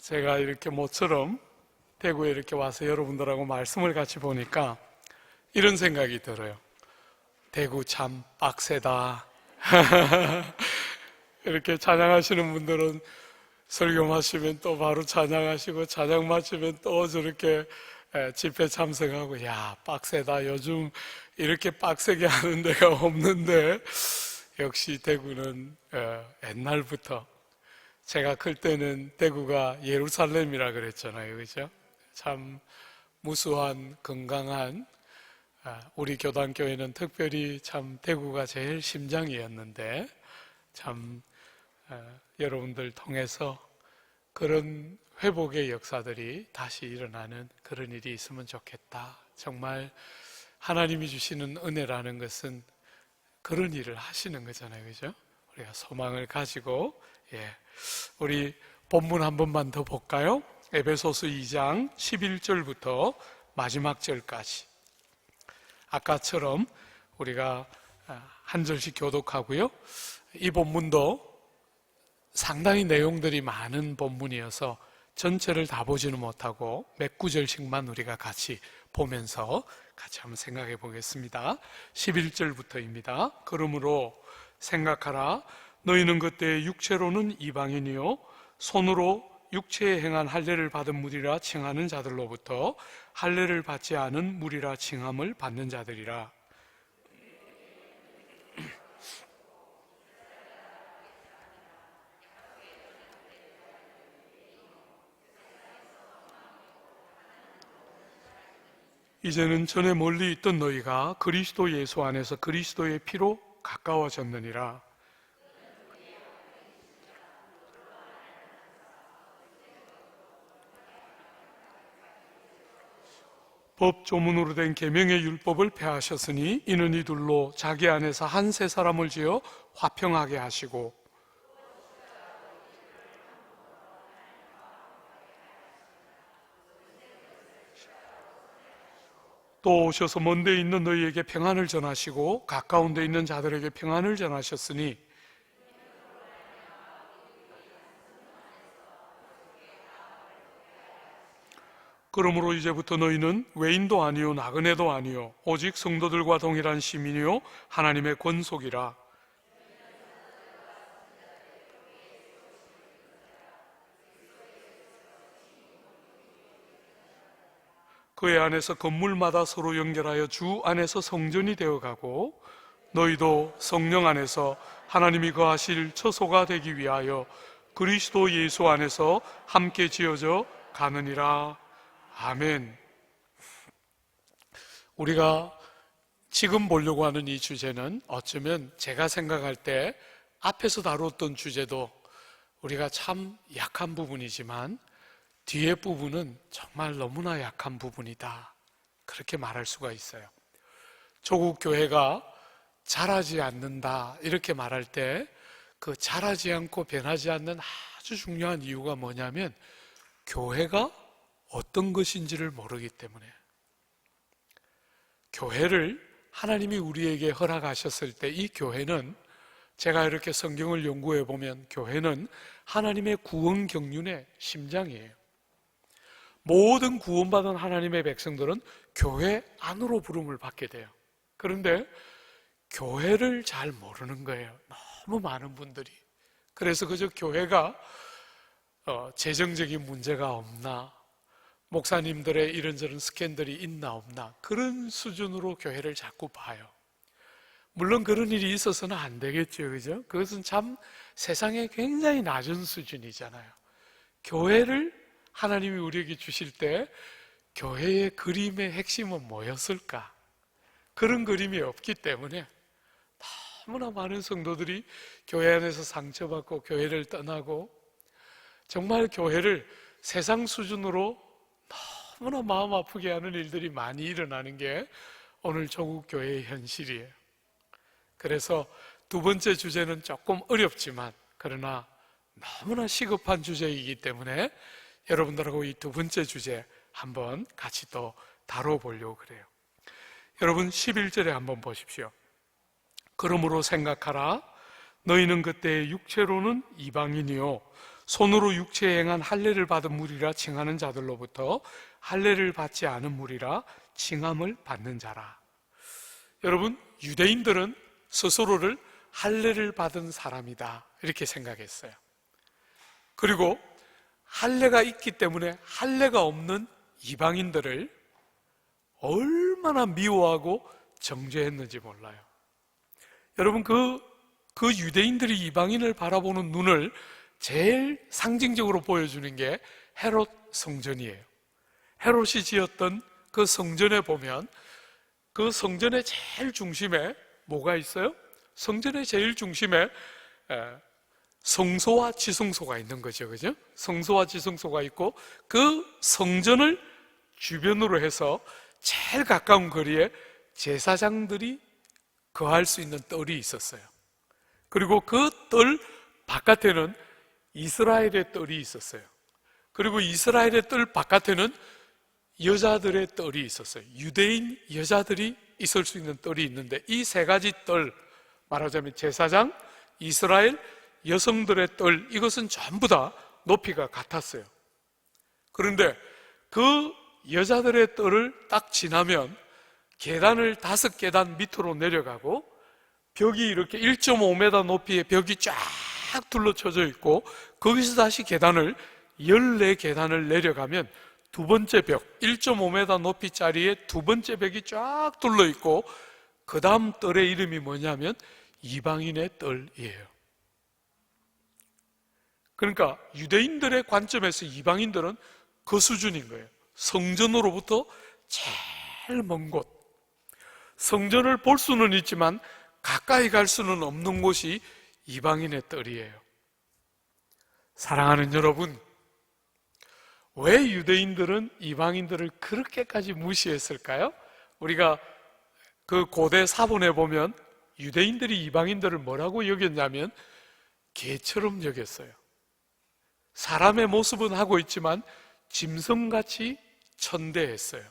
제가 이렇게 모처럼 대구에 이렇게 와서 여러분들하고 말씀을 같이 보니까 이런 생각이 들어요. 대구 참 빡세다. 이렇게 찬양하시는 분들은 설교 마치면 또 바로 찬양하시고, 찬양 마치면 또 저렇게 집회 참석하고, 야, 빡세다. 요즘 이렇게 빡세게 하는 데가 없는데, 역시 대구는 옛날부터, 제가 클 때는 대구가 예루살렘이라 그랬잖아요. 그죠? 참 무수한, 건강한, 우리 교단교회는 특별히 참 대구가 제일 심장이었는데, 참 여러분들 통해서 그런 회복의 역사들이 다시 일어나는 그런 일이 있으면 좋겠다. 정말 하나님이 주시는 은혜라는 것은 그런 일을 하시는 거잖아요. 그죠? 우리가 소망을 가지고, 우리 본문 한 번만 더 볼까요? 에베소서 2장 11절부터 마지막 절까지. 아까처럼 우리가 한 절씩 교독하고요. 이 본문도 상당히 내용들이 많은 본문이어서 전체를 다 보지는 못하고 몇 구절씩만 우리가 같이 보면서 같이 한번 생각해 보겠습니다. 11절부터입니다. 그러므로 생각하라. 너희는 그때 육체로는 이방인이요 손으로 육체에 행한 할례를 받은 무리라 칭하는 자들로부터 할례를 받지 않은 무리라 칭함을 받는 자들이라. 이제는 전에 멀리 있던 너희가 그리스도 예수 안에서 그리스도의 피로 가까워졌느니라. 법 조문으로 된 계명의 율법을 폐하셨으니 이는 이둘로 자기 안에서 한 새 사람을 지어 화평하게 하시고 또 오셔서 먼 데 있는 너희에게 평안을 전하시고 가까운 데 있는 자들에게 평안을 전하셨으니 그러므로 이제부터 너희는 외인도 아니요 나그네도 아니요 오직 성도들과 동일한 시민이요 하나님의 권속이라. 그의 안에서 건물마다 서로 연결하여 주 안에서 성전이 되어가고 너희도 성령 안에서 하나님이 거하실 처소가 되기 위하여 그리스도 예수 안에서 함께 지어져 가느니라. 아멘. 우리가 지금 보려고 하는 이 주제는 어쩌면 제가 생각할 때 앞에서 다뤘던 주제도 우리가 참 약한 부분이지만 뒤에 부분은 정말 너무나 약한 부분이다. 그렇게 말할 수가 있어요. 조국 교회가 자라지 않는다 이렇게 말할 때 그 자라지 않고 변하지 않는 아주 중요한 이유가 뭐냐면 교회가 어떤 것인지를 모르기 때문에. 교회를 하나님이 우리에게 허락하셨을 때 이 교회는 제가 이렇게 성경을 연구해 보면 교회는 하나님의 구원 경륜의 심장이에요. 모든 구원받은 하나님의 백성들은 교회 안으로 부름을 받게 돼요. 그런데 교회를 잘 모르는 거예요. 너무 많은 분들이. 그래서 그저 교회가 재정적인 문제가 없나, 목사님들의 이런저런 스캔들이 있나 없나 그런 수준으로 교회를 자꾸 봐요. 물론 그런 일이 있어서는 안 되겠죠. 그죠? 그것은 참 세상에 굉장히 낮은 수준이잖아요. 교회를 하나님이 우리에게 주실 때 교회의 그림의 핵심은 뭐였을까? 그런 그림이 없기 때문에 너무나 많은 성도들이 교회 안에서 상처받고 교회를 떠나고 정말 교회를 세상 수준으로 너무나 마음 아프게 하는 일들이 많이 일어나는 게 오늘 조국 교회의 현실이에요. 그래서 두 번째 주제는 조금 어렵지만 그러나 너무나 시급한 주제이기 때문에 여러분들하고 이 두 번째 주제 한번 같이 또 다뤄보려고 그래요. 여러분 11절에 한번 보십시오. 그러므로 생각하라. 너희는 그때 육체로는 이방인이요 손으로 육체에 행한 할례를 받은 무리라 칭하는 자들로부터 할례를 받지 않은 무리라 칭함을 받는 자라. 여러분, 유대인들은 스스로를 할례를 받은 사람이다 이렇게 생각했어요. 그리고 할례가 있기 때문에 할례가 없는 이방인들을 얼마나 미워하고 정죄했는지 몰라요. 여러분, 그 유대인들이 이방인을 바라보는 눈을 제일 상징적으로 보여주는 게 헤롯 성전이에요. 헤롯이 지었던 그 성전에 보면 그 성전의 제일 중심에 뭐가 있어요? 성전의 제일 중심에 성소와 지성소가 있는 거죠. 그죠? 성소와 지성소가 있고 그 성전을 주변으로 해서 제일 가까운 거리에 제사장들이 거할 수 있는 뜰이 있었어요. 그리고 그 뜰 바깥에는 이스라엘의 뜰이 있었어요. 그리고 이스라엘의 뜰 바깥에는 여자들의 뜰이 있었어요. 유대인 여자들이 있을 수 있는 뜰이 있는데 이 세 가지 뜰, 말하자면 제사장, 이스라엘, 여성들의 뜰, 이것은 전부 다 높이가 같았어요. 그런데 그 여자들의 뜰을 딱 지나면 계단을 5계단 밑으로 내려가고 벽이 이렇게 1.5m 높이의 벽이 쫙 둘러쳐져 있고 거기서 다시 계단을 14계단을 내려가면 두 번째 벽, 1.5m 높이짜리의 두 번째 벽이 쫙 둘러 있고 그 다음 뜰의 이름이 뭐냐면 이방인의 뜰이에요. 그러니까 유대인들의 관점에서 이방인들은 그 수준인 거예요. 성전으로부터 제일 먼 곳, 성전을 볼 수는 있지만 가까이 갈 수는 없는 곳이 이방인의 뜰이에요. 사랑하는 여러분, 왜 유대인들은 이방인들을 그렇게까지 무시했을까요? 우리가 그 고대 사본에 보면 유대인들이 이방인들을 뭐라고 여겼냐면 개처럼 여겼어요. 사람의 모습은 하고 있지만 짐승같이 천대했어요.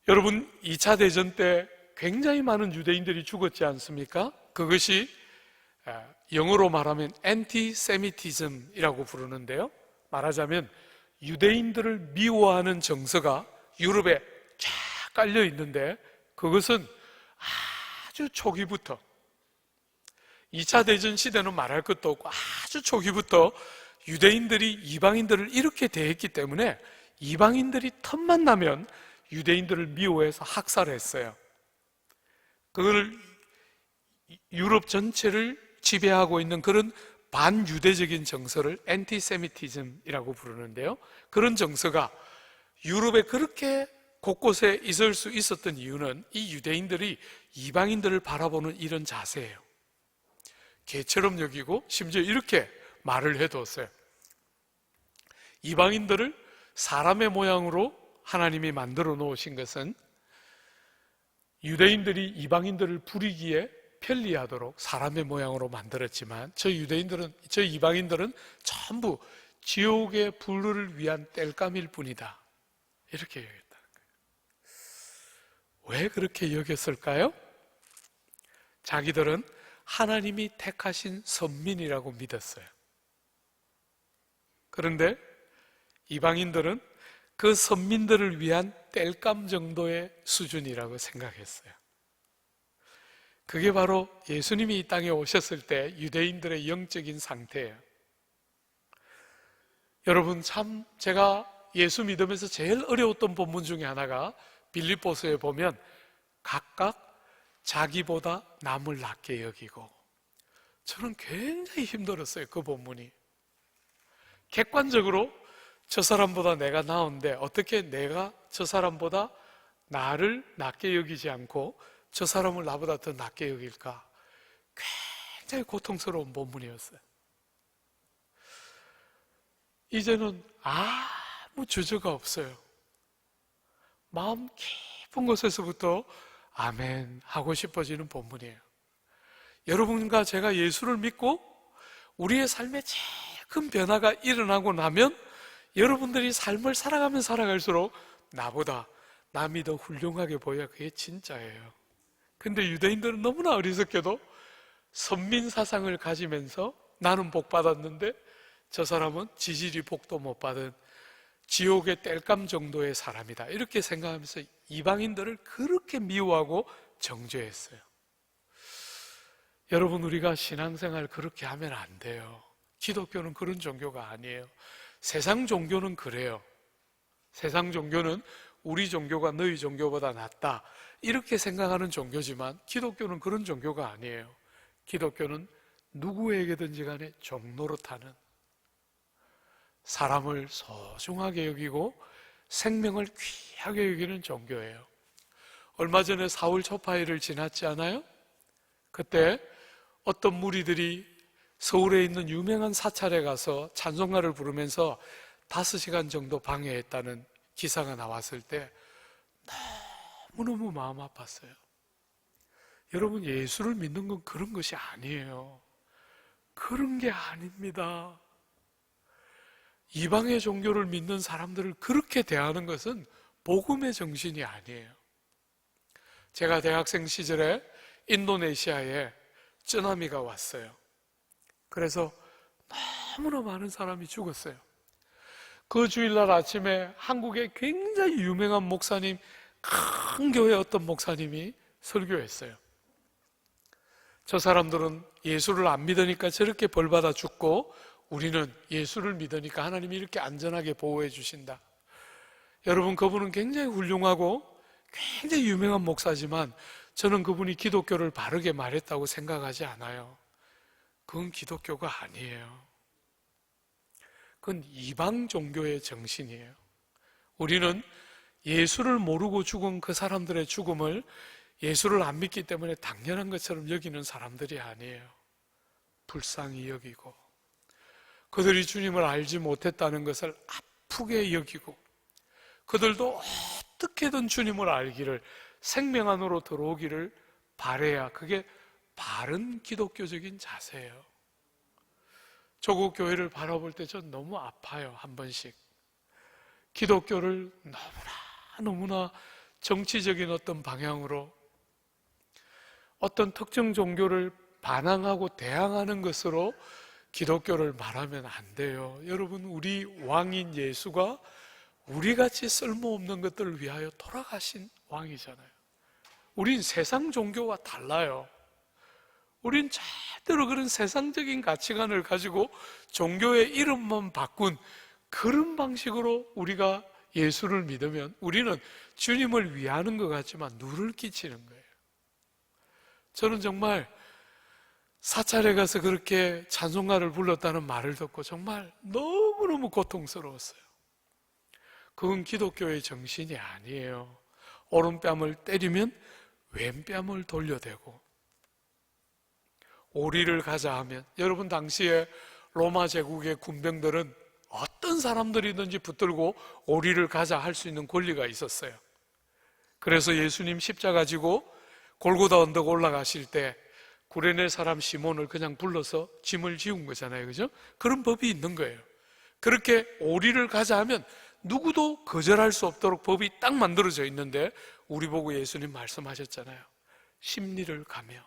여러분, 2차 대전 때 굉장히 많은 유대인들이 죽었지 않습니까? 그것이 영어로 말하면 anti-Semitism이라고 부르는데요. 말하자면 유대인들을 미워하는 정서가 유럽에 쫙 깔려 있는데 그것은 아주 초기부터 2차 대전 시대는 말할 것도 없고 아주 초기부터 유대인들이 이방인들을 이렇게 대했기 때문에 이방인들이 틈만 나면 유대인들을 미워해서 학살했어요. 그걸 유럽 전체를 지배하고 있는 그런 반유대적인 정서를 엔티세미티즘이라고 부르는데요. 그런 정서가 유럽에 그렇게 곳곳에 있을 수 있었던 이유는 이 유대인들이 이방인들을 바라보는 이런 자세예요. 개처럼 여기고 심지어 이렇게 말을 해두었어요. 이방인들을 사람의 모양으로 하나님이 만들어 놓으신 것은 유대인들이 이방인들을 부리기에 편리하도록 사람의 모양으로 만들었지만 저 이방인들은 전부 지옥의 불을 위한 땔감일 뿐이다. 이렇게 여겼다는 거예요. 왜 그렇게 여겼을까요? 자기들은 하나님이 택하신 선민이라고 믿었어요. 그런데 이방인들은 그 선민들을 위한 땔감 정도의 수준이라고 생각했어요. 그게 바로 예수님이 이 땅에 오셨을 때 유대인들의 영적인 상태예요. 여러분, 참 제가 예수 믿으면서 제일 어려웠던 본문 중에 하나가 빌립보서에 보면 각각 자기보다 남을 낮게 여기고, 저는 굉장히 힘들었어요. 그 본문이 객관적으로 저 사람보다 내가 나은데 어떻게 내가 저 사람보다 나를 낮게 여기지 않고 저 사람을 나보다 더 낮게 여길까? 굉장히 고통스러운 본문이었어요. 이제는 아무 주저가 없어요. 마음 깊은 곳에서부터 아멘 하고 싶어지는 본문이에요. 여러분과 제가 예수를 믿고 우리의 삶에 제일 큰 변화가 일어나고 나면 여러분들이 삶을 살아가면 살아갈수록 나보다 남이 더 훌륭하게 보여야 그게 진짜예요. 근데 유대인들은 너무나 어리석게도 선민 사상을 가지면서 나는 복 받았는데 저 사람은 지지리 복도 못 받은 지옥의 땔감 정도의 사람이다, 이렇게 생각하면서 이방인들을 그렇게 미워하고 정죄했어요. 여러분, 우리가 신앙생활 그렇게 하면 안 돼요. 기독교는 그런 종교가 아니에요. 세상 종교는 그래요. 세상 종교는 우리 종교가 너희 종교보다 낫다, 이렇게 생각하는 종교지만 기독교는 그런 종교가 아니에요. 기독교는 누구에게든지 간에 종노릇하는, 사람을 소중하게 여기고 생명을 귀하게 여기는 종교예요. 얼마 전에 사울 초파회를 지났지 않아요? 그때 어떤 무리들이 서울에 있는 유명한 사찰에 가서 찬송가를 부르면서 5시간 정도 방해했다는 기사가 나왔을 때 너무너무 마음 아팠어요. 여러분, 예수를 믿는 건 그런 것이 아니에요. 그런 게 아닙니다. 이방의 종교를 믿는 사람들을 그렇게 대하는 것은 복음의 정신이 아니에요. 제가 대학생 시절에 인도네시아에 쓰나미가 왔어요. 그래서 너무나 많은 사람이 죽었어요. 그 주일날 아침에 한국의 굉장히 유명한 목사님, 큰 교회 어떤 목사님이 설교했어요. 저 사람들은 예수를 안 믿으니까 저렇게 벌받아 죽고 우리는 예수를 믿으니까 하나님이 이렇게 안전하게 보호해 주신다. 여러분, 그분은 굉장히 훌륭하고 굉장히 유명한 목사지만 저는 그분이 기독교를 바르게 말했다고 생각하지 않아요. 그건 기독교가 아니에요. 그건 이방 종교의 정신이에요. 우리는 예수를 모르고 죽은 그 사람들의 죽음을 예수를 안 믿기 때문에 당연한 것처럼 여기는 사람들이 아니에요. 불쌍히 여기고, 그들이 주님을 알지 못했다는 것을 아프게 여기고, 그들도 어떻게든 주님을 알기를, 생명 안으로 들어오기를 바라야 그게 바른 기독교적인 자세예요. 조국 교회를 바라볼 때 전 너무 아파요. 한 번씩 기독교를 너무나 정치적인 어떤 방향으로, 어떤 특정 종교를 반항하고 대항하는 것으로 기독교를 말하면 안 돼요. 여러분, 우리 왕인 예수가 우리같이 쓸모없는 것들을 위하여 돌아가신 왕이잖아요. 우린 세상 종교와 달라요. 우린 절대로 그런 세상적인 가치관을 가지고 종교의 이름만 바꾼 그런 방식으로 우리가 예수를 믿으면 우리는 주님을 위하는 것 같지만 누를 끼치는 거예요. 저는 정말 사찰에 가서 그렇게 찬송가를 불렀다는 말을 듣고 정말 너무너무 고통스러웠어요. 그건 기독교의 정신이 아니에요. 오른뺨을 때리면 왼뺨을 돌려대고, 오리를 가자 하면, 여러분, 당시에 로마 제국의 군병들은 어떤 사람들이든지 붙들고 오리를 가자 할 수 있는 권리가 있었어요. 그래서 예수님 십자가 지고 골고다 언덕 올라가실 때 구레네 사람 시몬을 그냥 불러서 짐을 지운 거잖아요. 그죠? 그런 법이 있는 거예요. 그렇게 오리를 가자 하면 누구도 거절할 수 없도록 법이 딱 만들어져 있는데, 우리 보고 예수님 말씀하셨잖아요. 심리를 가며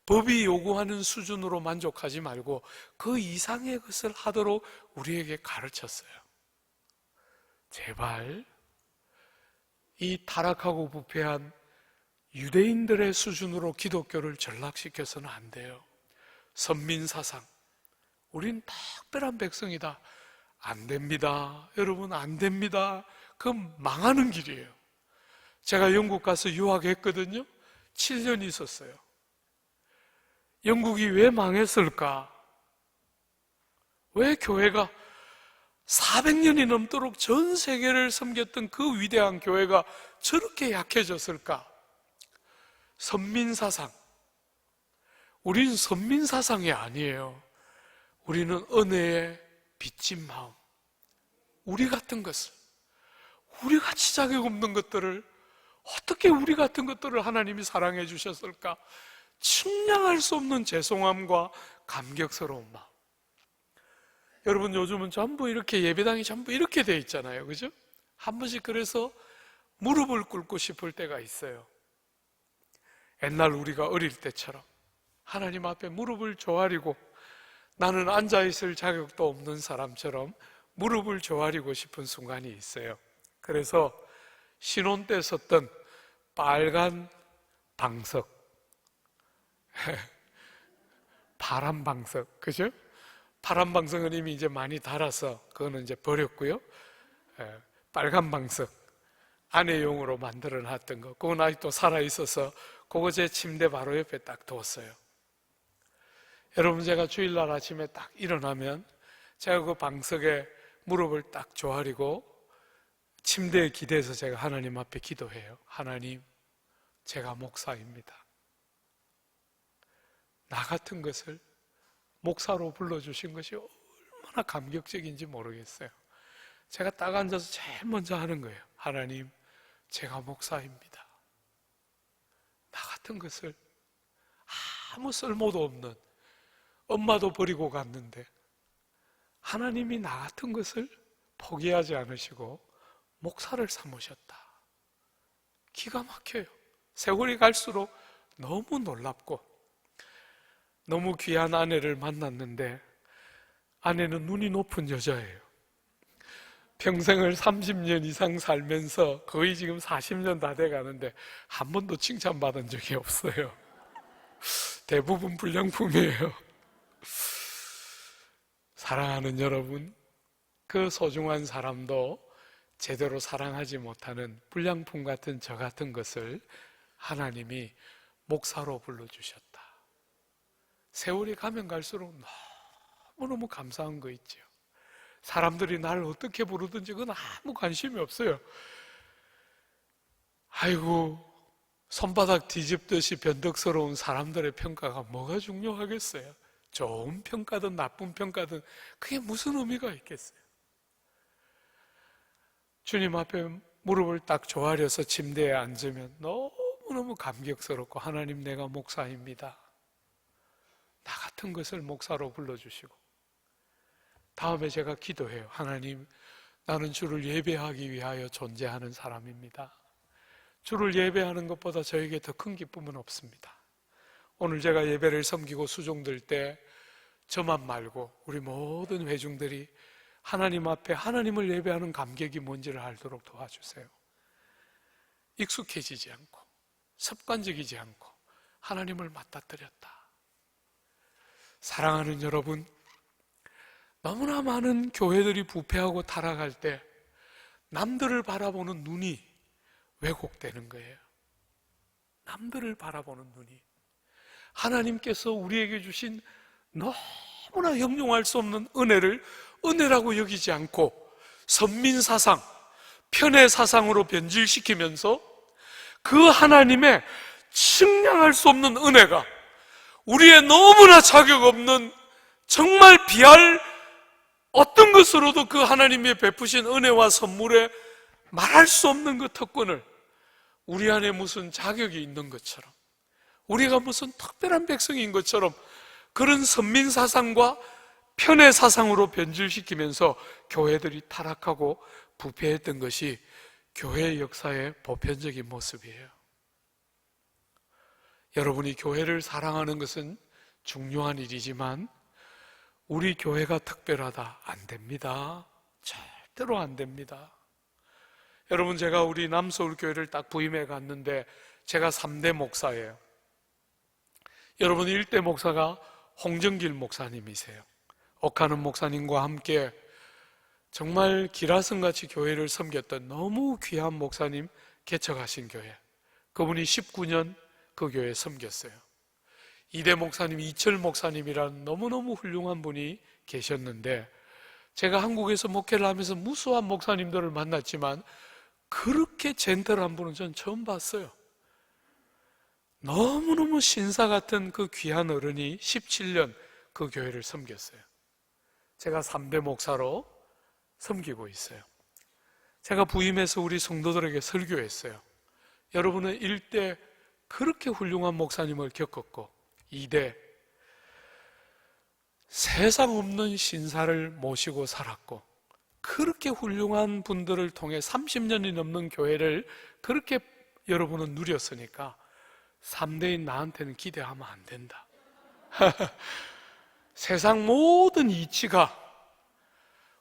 법이 요구하는 수준으로 만족하지 말고 그 이상의 것을 하도록 우리에게 가르쳤어요. 제발 이 타락하고 부패한 유대인들의 수준으로 기독교를 전락시켜서는 안 돼요. 선민사상, 우린 특별한 백성이다, 안 됩니다. 여러분, 안 됩니다. 그건 망하는 길이에요. 제가 영국 가서 유학했거든요. 7년 있었어요. 영국이 왜 망했을까? 왜 교회가 400년이 넘도록 전 세계를 섬겼던 그 위대한 교회가 저렇게 약해졌을까? 선민사상. 우리는 선민사상이 아니에요. 우리는 은혜의 빚진 마음, 우리 같은 것을, 우리같이 자격 없는 것들을 어떻게 우리 같은 것들을 하나님이 사랑해 주셨을까? 측량할 수 없는 죄송함과 감격스러운 마음. 여러분, 요즘은 전부 이렇게 예배당이 전부 이렇게 돼 있잖아요. 그죠? 한 번씩 그래서 무릎을 꿇고 싶을 때가 있어요. 옛날 우리가 어릴 때처럼 하나님 앞에 무릎을 조아리고 나는 앉아있을 자격도 없는 사람처럼 무릎을 조아리고 싶은 순간이 있어요. 그래서 신혼 때 썼던 빨간 방석, 파란 방석, 그죠? 파란 방석은 이미 이제 많이 닳아서 그거는 이제 버렸고요. 빨간 방석, 아내용으로 만들어 놨던 거, 그건 아직도 살아있어서 그거 제 침대 바로 옆에 딱 뒀어요. 여러분, 제가 주일날 아침에 딱 일어나면 제가 그 방석에 무릎을 딱 조아리고 침대에 기대서 제가 하나님 앞에 기도해요. 하나님, 제가 목사입니다. 나 같은 것을 목사로 불러주신 것이 얼마나 감격적인지 모르겠어요. 제가 딱 앉아서 제일 먼저 하는 거예요. 하나님, 제가 목사입니다. 나 같은 것을 아무 쓸모도 없는, 엄마도 버리고 갔는데 하나님이 나 같은 것을 포기하지 않으시고 목사를 삼으셨다. 기가 막혀요. 세월이 갈수록 너무 놀랍고, 너무 귀한 아내를 만났는데 아내는 눈이 높은 여자예요. 평생을 30년 이상 살면서 거의 지금 40년 다 돼가는데 한 번도 칭찬받은 적이 없어요. 대부분 불량품이에요. 사랑하는 여러분, 그 소중한 사람도 제대로 사랑하지 못하는 불량품 같은 저 같은 것을 하나님이 목사로 불러주셨다. 세월이 가면 갈수록 너무너무 감사한 거 있죠. 사람들이 나를 어떻게 부르든지 그건 아무 관심이 없어요. 아이고, 손바닥 뒤집듯이 변덕스러운 사람들의 평가가 뭐가 중요하겠어요? 좋은 평가든 나쁜 평가든 그게 무슨 의미가 있겠어요? 주님 앞에 무릎을 딱 조아려서 침대에 앉으면 너무너무 감격스럽고, 하나님, 내가 목사입니다. 나 같은 것을 목사로 불러주시고, 다음에 제가 기도해요. 하나님, 나는 주를 예배하기 위하여 존재하는 사람입니다. 주를 예배하는 것보다 저에게 더 큰 기쁨은 없습니다. 오늘 제가 예배를 섬기고 수종들 때 저만 말고 우리 모든 회중들이 하나님 앞에 하나님을 예배하는 감격이 뭔지를 알도록 도와주세요. 익숙해지지 않고 습관적이지 않고 하나님을 맞닥뜨렸다. 사랑하는 여러분, 너무나 많은 교회들이 부패하고 타락할 때 남들을 바라보는 눈이 왜곡되는 거예요. 남들을 바라보는 눈이, 하나님께서 우리에게 주신 너무나 형용할 수 없는 은혜를 은혜라고 여기지 않고 선민사상, 편애사상으로 변질시키면서 그 하나님의 측량할 수 없는 은혜가 우리의 너무나 자격 없는, 정말 비할 어떤 것으로도 그 하나님의 베푸신 은혜와 선물에 말할 수 없는 그 특권을 우리 안에 무슨 자격이 있는 것처럼, 우리가 무슨 특별한 백성인 것처럼 그런 선민사상과 편애사상으로 변질시키면서 교회들이 타락하고 부패했던 것이 교회의 역사의 보편적인 모습이에요. 여러분이 교회를 사랑하는 것은 중요한 일이지만 우리 교회가 특별하다? 안 됩니다. 절대로 안 됩니다. 여러분, 제가 우리 남서울교회를 딱 부임해 갔는데 제가 3대 목사예요. 여러분, 1대 목사가 홍정길 목사님이세요. 옥하는 목사님과 함께 정말 기라성같이 교회를 섬겼던 너무 귀한 목사님 개척하신 교회, 그분이 19년 그 교회에 섬겼어요. 2대 목사님 이철 목사님이라는 너무너무 훌륭한 분이 계셨는데, 제가 한국에서 목회를 하면서 무수한 목사님들을 만났지만 그렇게 젠틀한 분은 전 처음 봤어요. 너무너무 신사 같은 그 귀한 어른이 17년 그 교회를 섬겼어요. 제가 3대 목사로 섬기고 있어요. 제가 부임해서 우리 성도들에게 설교했어요. 여러분은 1대 그렇게 훌륭한 목사님을 겪었고, 2대 세상 없는 신사를 모시고 살았고, 그렇게 훌륭한 분들을 통해 30년이 넘는 교회를 그렇게 여러분은 누렸으니까 3대인 나한테는 기대하면 안 된다. 세상 모든 이치가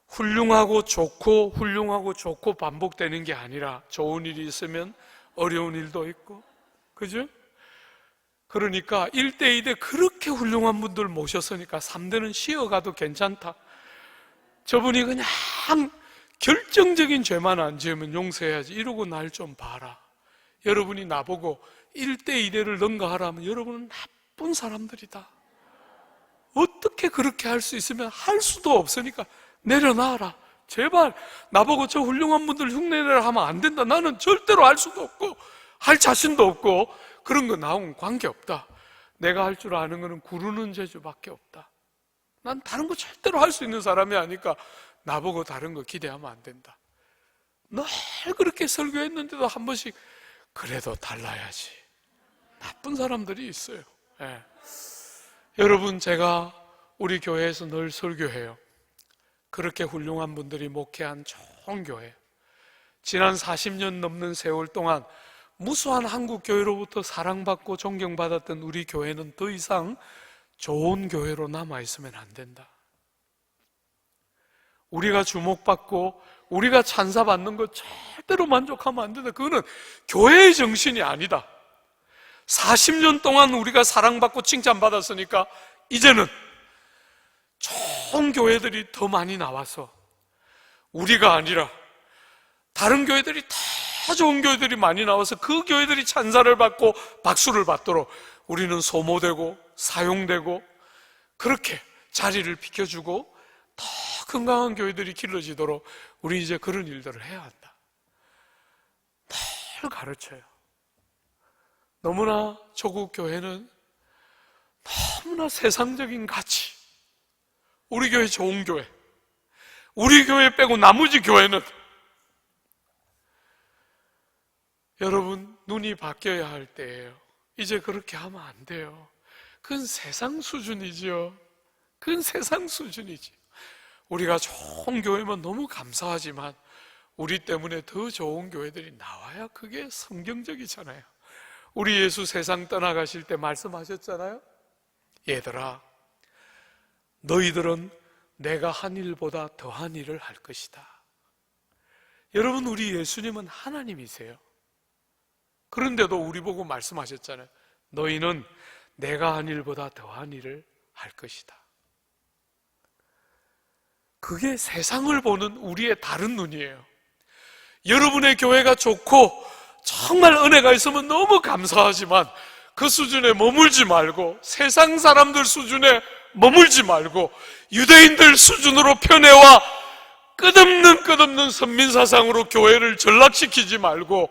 훌륭하고 좋고 반복되는 게 아니라 좋은 일이 있으면 어려운 일도 있고, 그죠? 그러니까 1대, 2대 그렇게 훌륭한 분들 모셨으니까 3대는 쉬어가도 괜찮다. 저분이 그냥 결정적인 죄만 안 지으면 용서해야지 이러고 날 좀 봐라. 여러분이 나보고 1대, 2대를 능가하라면 여러분은 나쁜 사람들이다. 어떻게 그렇게 할 수 있으면 할 수도 없으니까 내려놔라. 제발 나보고 저 훌륭한 분들 흉내내라 하면 안 된다. 나는 절대로 할 수도 없고 할 자신도 없고 그런 거 나오면 관계없다. 내가 할 줄 아는 거는 구르는 재주밖에 없다. 난 다른 거 절대로 할 수 있는 사람이 아니까 나보고 다른 거 기대하면 안 된다. 늘 그렇게 설교했는데도 한 번씩 그래도 달라야지. 나쁜 사람들이 있어요. 예. 여러분, 제가 우리 교회에서 늘 설교해요. 그렇게 훌륭한 분들이 목회한 좋은 교회, 지난 40년 넘는 세월 동안 무수한 한국 교회로부터 사랑받고 존경받았던 우리 교회는 더 이상 좋은 교회로 남아있으면 안 된다. 우리가 주목받고 우리가 찬사받는 것 절대로 만족하면 안 된다. 그거는 교회의 정신이 아니다. 40년 동안 우리가 사랑받고 칭찬받았으니까 이제는 좋은 교회들이 더 많이 나와서 우리가 아니라 다른 교회들이 더 좋은 교회들이 많이 나와서 그 교회들이 찬사를 받고 박수를 받도록 우리는 소모되고 사용되고 그렇게 자리를 비켜주고 더 건강한 교회들이 길러지도록 우리 이제 그런 일들을 해야 한다. 늘 가르쳐요. 너무나 조국 교회는 너무나 세상적인 가치, 우리 교회 좋은 교회, 우리 교회 빼고 나머지 교회는 여러분 눈이 바뀌어야 할 때예요. 이제 그렇게 하면 안 돼요. 그건 세상 수준이죠. 그건 세상 수준이지. 우리가 좋은 교회면 너무 감사하지만 우리 때문에 더 좋은 교회들이 나와야 그게 성경적이잖아요. 우리 예수 세상 떠나가실 때 말씀하셨잖아요. 얘들아, 너희들은 내가 한 일보다 더한 일을 할 것이다. 여러분, 우리 예수님은 하나님이세요. 그런데도 우리 보고 말씀하셨잖아요. 너희는 내가 한 일보다 더한 일을 할 것이다. 그게 세상을 보는 우리의 다른 눈이에요. 여러분의 교회가 좋고 정말 은혜가 있으면 너무 감사하지만 그 수준에 머물지 말고 세상 사람들 수준에 머물지 말고 유대인들 수준으로 편애와 끝없는 선민사상으로 교회를 전락시키지 말고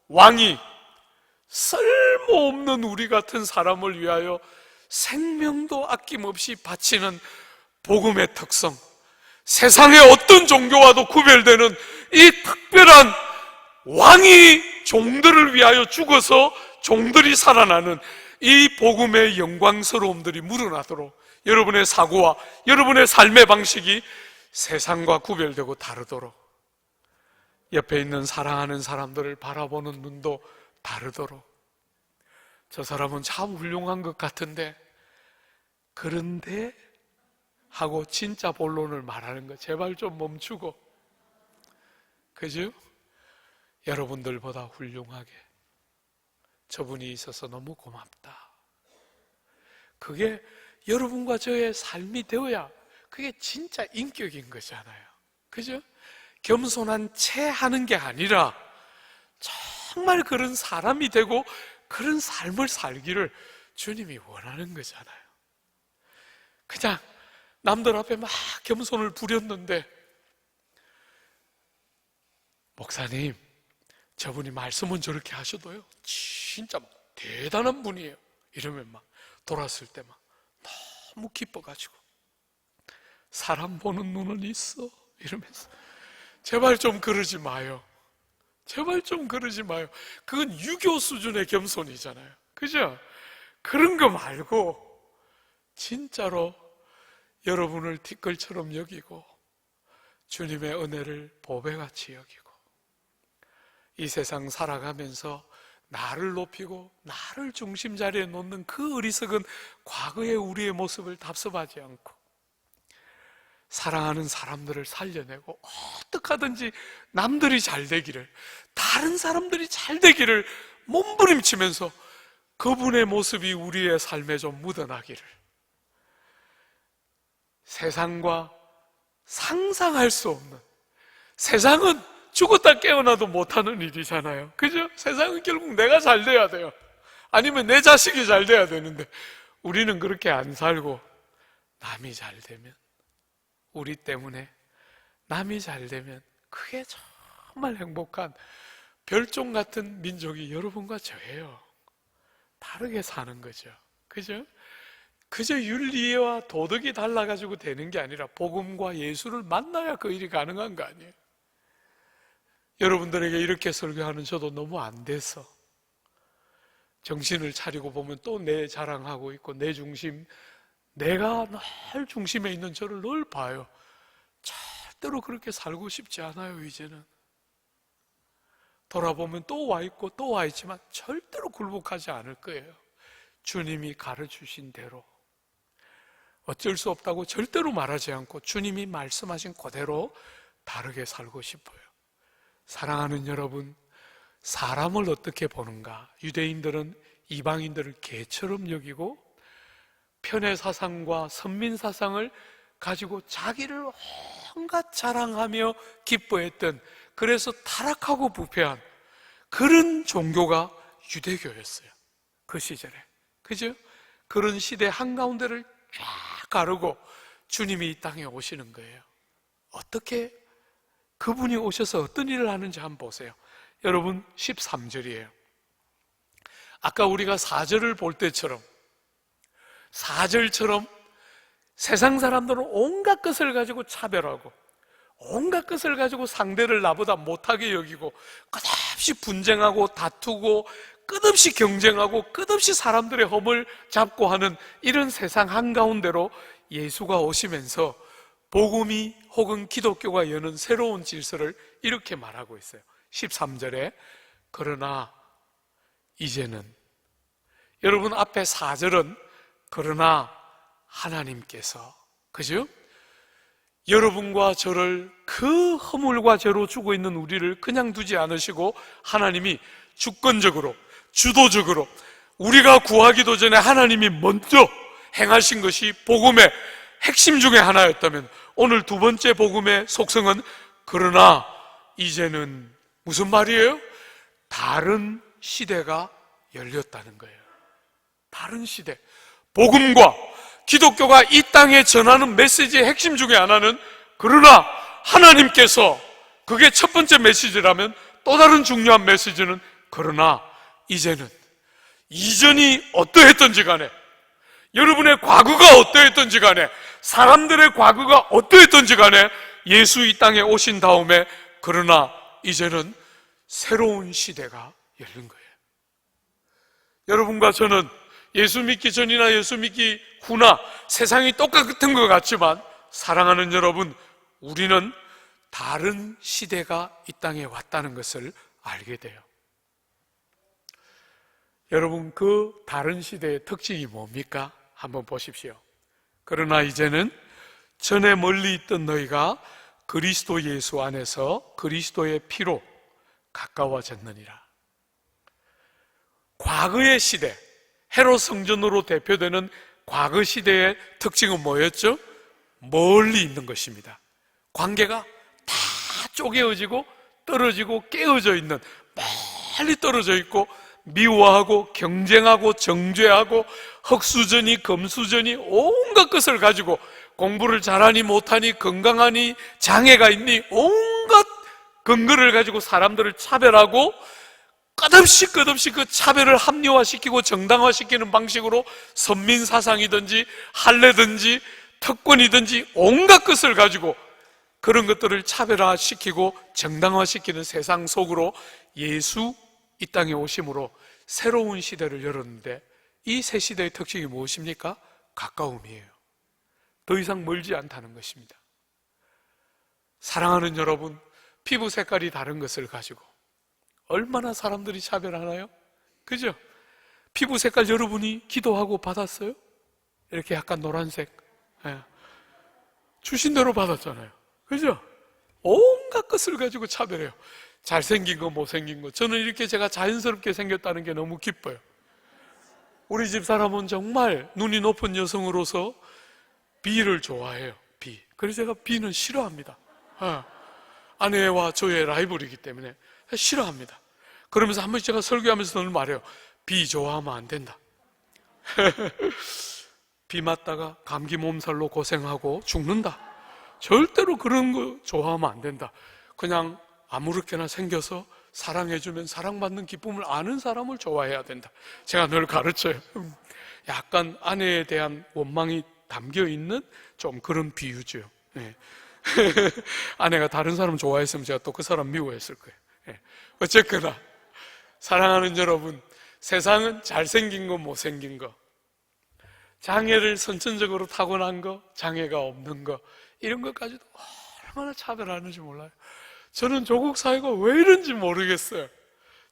왕이 쓸모없는 우리 같은 사람을 위하여 생명도 아낌없이 바치는 복음의 특성, 세상의 어떤 종교와도 구별되는 이 특별한 왕이 종들을 위하여 죽어서 종들이 살아나는 이 복음의 영광스러움들이 묻어나도록 여러분의 사고와 여러분의 삶의 방식이 세상과 구별되고 다르도록, 옆에 있는 사랑하는 사람들을 바라보는 눈도 다르도록, 저 사람은 참 훌륭한 것 같은데 그런데 하고 진짜 본론을 말하는 거 제발 좀 멈추고, 그죠? 여러분들보다 훌륭하게 저분이 있어서 너무 고맙다. 그게 여러분과 저의 삶이 되어야 그게 진짜 인격인 거잖아요. 그죠? 겸손한 채 하는 게 아니라 정말 그런 사람이 되고 그런 삶을 살기를 주님이 원하는 거잖아요. 그냥 남들 앞에 막 겸손을 부렸는데, 목사님, 저분이 말씀은 저렇게 하셔도요, 진짜 대단한 분이에요. 이러면 막 돌았을 때 막 너무 기뻐가지고, 사람 보는 눈은 있어. 이러면서. 제발 좀 그러지 마요. 제발 좀 그러지 마요. 그건 유교 수준의 겸손이잖아요. 그죠? 그런 거 말고, 진짜로 여러분을 티끌처럼 여기고, 주님의 은혜를 보배같이 여기고, 이 세상 살아가면서 나를 높이고 나를 중심 자리에 놓는 그 어리석은 과거의 우리의 모습을 답습하지 않고 사랑하는 사람들을 살려내고 어떻게 하든지 남들이 잘 되기를, 다른 사람들이 잘 되기를 몸부림치면서 그분의 모습이 우리의 삶에 좀 묻어나기를, 세상과 상상할 수 없는, 세상은 죽었다 깨어나도 못하는 일이잖아요. 그죠? 세상은 결국 내가 잘 돼야 돼요. 아니면 내 자식이 잘 돼야 되는데 우리는 그렇게 안 살고 남이 잘 되면, 우리 때문에 남이 잘 되면 그게 정말 행복한 별종 같은 민족이 여러분과 저예요. 다르게 사는 거죠. 그죠? 그저 윤리와 도덕이 달라가지고 되는 게 아니라 복음과 예수를 만나야 그 일이 가능한 거 아니에요. 여러분들에게 이렇게 설교하는 저도 너무 안 돼서 정신을 차리고 보면 또 내 자랑하고 있고 내 중심, 내가 늘 중심에 있는 저를 늘 봐요. 절대로 그렇게 살고 싶지 않아요. 이제는 돌아보면 또 와 있고 또 와 있지만 절대로 굴복하지 않을 거예요. 주님이 가르치신 대로, 어쩔 수 없다고 절대로 말하지 않고 주님이 말씀하신 그대로 다르게 살고 싶어요. 사랑하는 여러분, 사람을 어떻게 보는가? 유대인들은 이방인들을 개처럼 여기고 편의 사상과 선민 사상을 가지고 자기를 온갖 자랑하며 기뻐했던, 그래서 타락하고 부패한 그런 종교가 유대교였어요. 그 시절에. 그죠? 그런 시대 한가운데를 쫙 가르고 주님이 이 땅에 오시는 거예요. 어떻게 그분이 오셔서 어떤 일을 하는지 한번 보세요. 여러분 13절이에요. 아까 우리가 4절을 볼 때처럼 4절처럼 세상 사람들은 온갖 것을 가지고 차별하고 온갖 것을 가지고 상대를 나보다 못하게 여기고 끝없이 분쟁하고 다투고 끝없이 경쟁하고 끝없이 사람들의 허물 잡고 하는 이런 세상 한가운데로 예수가 오시면서 복음이 혹은 기독교가 여는 새로운 질서를 이렇게 말하고 있어요. 13절에 그러나 이제는, 여러분 앞에 4절은 그러나 하나님께서, 그죠? 여러분과 저를 그 허물과 죄로 죽어 있는 우리를 그냥 두지 않으시고 하나님이 주권적으로, 주도적으로 우리가 구하기도 전에 하나님이 먼저 행하신 것이 복음의 핵심 중에 하나였다면, 오늘 두 번째 복음의 속성은 그러나 이제는 무슨 말이에요? 다른 시대가 열렸다는 거예요. 다른 시대. 복음과 기독교가 이 땅에 전하는 메시지의 핵심 중에 하나는 그러나 하나님께서, 그게 첫 번째 메시지라면 또 다른 중요한 메시지는 그러나 이제는, 이전이 어떠했던지 간에, 여러분의 과거가 어떠했던지 간에, 사람들의 과거가 어떠했던지 간에 예수 이 땅에 오신 다음에 그러나 이제는 새로운 시대가 열린 거예요. 여러분과 저는 예수 믿기 전이나 예수 믿기 후나 세상이 똑같은 것 같지만, 사랑하는 여러분, 우리는 다른 시대가 이 땅에 왔다는 것을 알게 돼요. 여러분, 그 다른 시대의 특징이 뭡니까? 한번 보십시오. 그러나 이제는 전에 멀리 있던 너희가 그리스도 예수 안에서 그리스도의 피로 가까워졌느니라. 과거의 시대, 헤롯 성전으로 대표되는 과거 시대의 특징은 뭐였죠? 멀리 있는 것입니다. 관계가 다 쪼개어지고 떨어지고 깨어져 있는, 멀리 떨어져 있고 미워하고 경쟁하고 정죄하고 흑수저니 금수저니 온갖 것을 가지고 공부를 잘하니 못하니 건강하니 장애가 있니 온갖 근거를 가지고 사람들을 차별하고 끝없이 그 차별을 합리화시키고 정당화시키는 방식으로 선민사상이든지 할례든지 특권이든지 온갖 것을 가지고 그런 것들을 차별화시키고 정당화시키는 세상 속으로 예수 이 땅에 오심으로 새로운 시대를 열었는데, 이 새 시대의 특징이 무엇입니까? 가까움이에요. 더 이상 멀지 않다는 것입니다. 사랑하는 여러분, 피부 색깔이 다른 것을 가지고 얼마나 사람들이 차별하나요? 그죠? 피부 색깔 여러분이 기도하고 받았어요? 이렇게 약간 노란색. 예. 주신 대로 받았잖아요. 그죠? 온갖 것을 가지고 차별해요. 잘생긴 거, 못생긴 거. 저는 이렇게 제가 자연스럽게 생겼다는 게 너무 기뻐요. 우리 집 사람은 정말 눈이 높은 여성으로서 B를 좋아해요. B. 그래서 제가 B는 싫어합니다. 아내와 저의 라이벌이기 때문에 싫어합니다. 그러면서 한 번씩 제가 설교하면서 늘 말해요. B 좋아하면 안 된다. 비 맞다가 감기 몸살로 고생하고 죽는다. 절대로 그런 거 좋아하면 안 된다. 그냥 아무렇게나 생겨서 사랑해주면 사랑받는 기쁨을 아는 사람을 좋아해야 된다. 제가 늘 가르쳐요. 약간 아내에 대한 원망이 담겨있는 좀 그런 비유죠. 네. 아내가 다른 사람 좋아했으면 제가 또 그 사람 미워했을 거예요. 네. 어쨌거나 사랑하는 여러분, 세상은 잘생긴 거 못생긴 거, 장애를 선천적으로 타고난 거, 장애가 없는 거, 이런 것까지도 얼마나 차별하는지 몰라요. 저는 조국 사회가 왜 이런지 모르겠어요.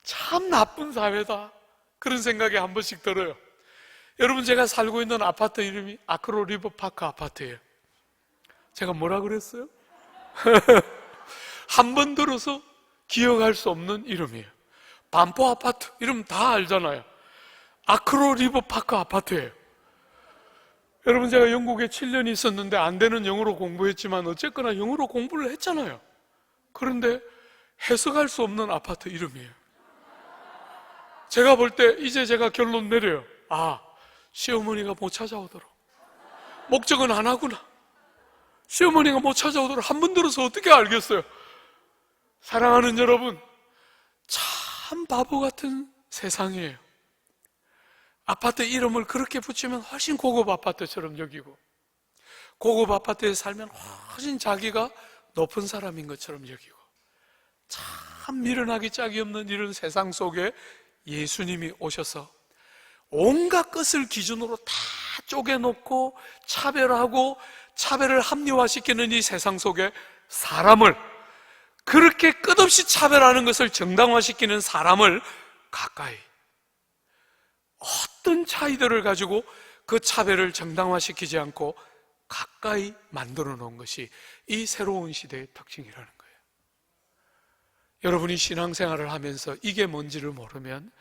참 나쁜 사회다, 그런 생각이 한 번씩 들어요. 여러분, 제가 살고 있는 아파트 이름이 아크로 리버파크 아파트예요. 제가 뭐라 그랬어요? 한 번 들어서 기억할 수 없는 이름이에요. 반포 아파트 이름 다 알잖아요. 아크로 리버파크 아파트예요. 여러분, 제가 영국에 7년 있었는데 안 되는 영어로 공부했지만 어쨌거나 영어로 공부를 했잖아요. 그런데 해석할 수 없는 아파트 이름이에요. 제가 볼 때 이제 제가 결론 내려요. 아, 시어머니가 못 찾아오도록 목적은 안 하구나. 시어머니가 못 찾아오도록 한 번 들어서 어떻게 알겠어요? 사랑하는 여러분, 참 바보 같은 세상이에요. 아파트 이름을 그렇게 붙이면 훨씬 고급 아파트처럼 여기고, 고급 아파트에 살면 훨씬 자기가 높은 사람인 것처럼 여기고, 참 미련하기 짝이 없는 이런 세상 속에 예수님이 오셔서 온갖 것을 기준으로 다 쪼개놓고 차별하고 차별을 합리화시키는 이 세상 속에 사람을, 그렇게 끝없이 차별하는 것을 정당화시키는 사람을 가까이, 어떤 차이들을 가지고 그 차별을 정당화시키지 않고 가까이 만들어 놓은 것이 이 새로운 시대의 특징이라는 거예요. 여러분이 신앙생활을 하면서 이게 뭔지를 모르면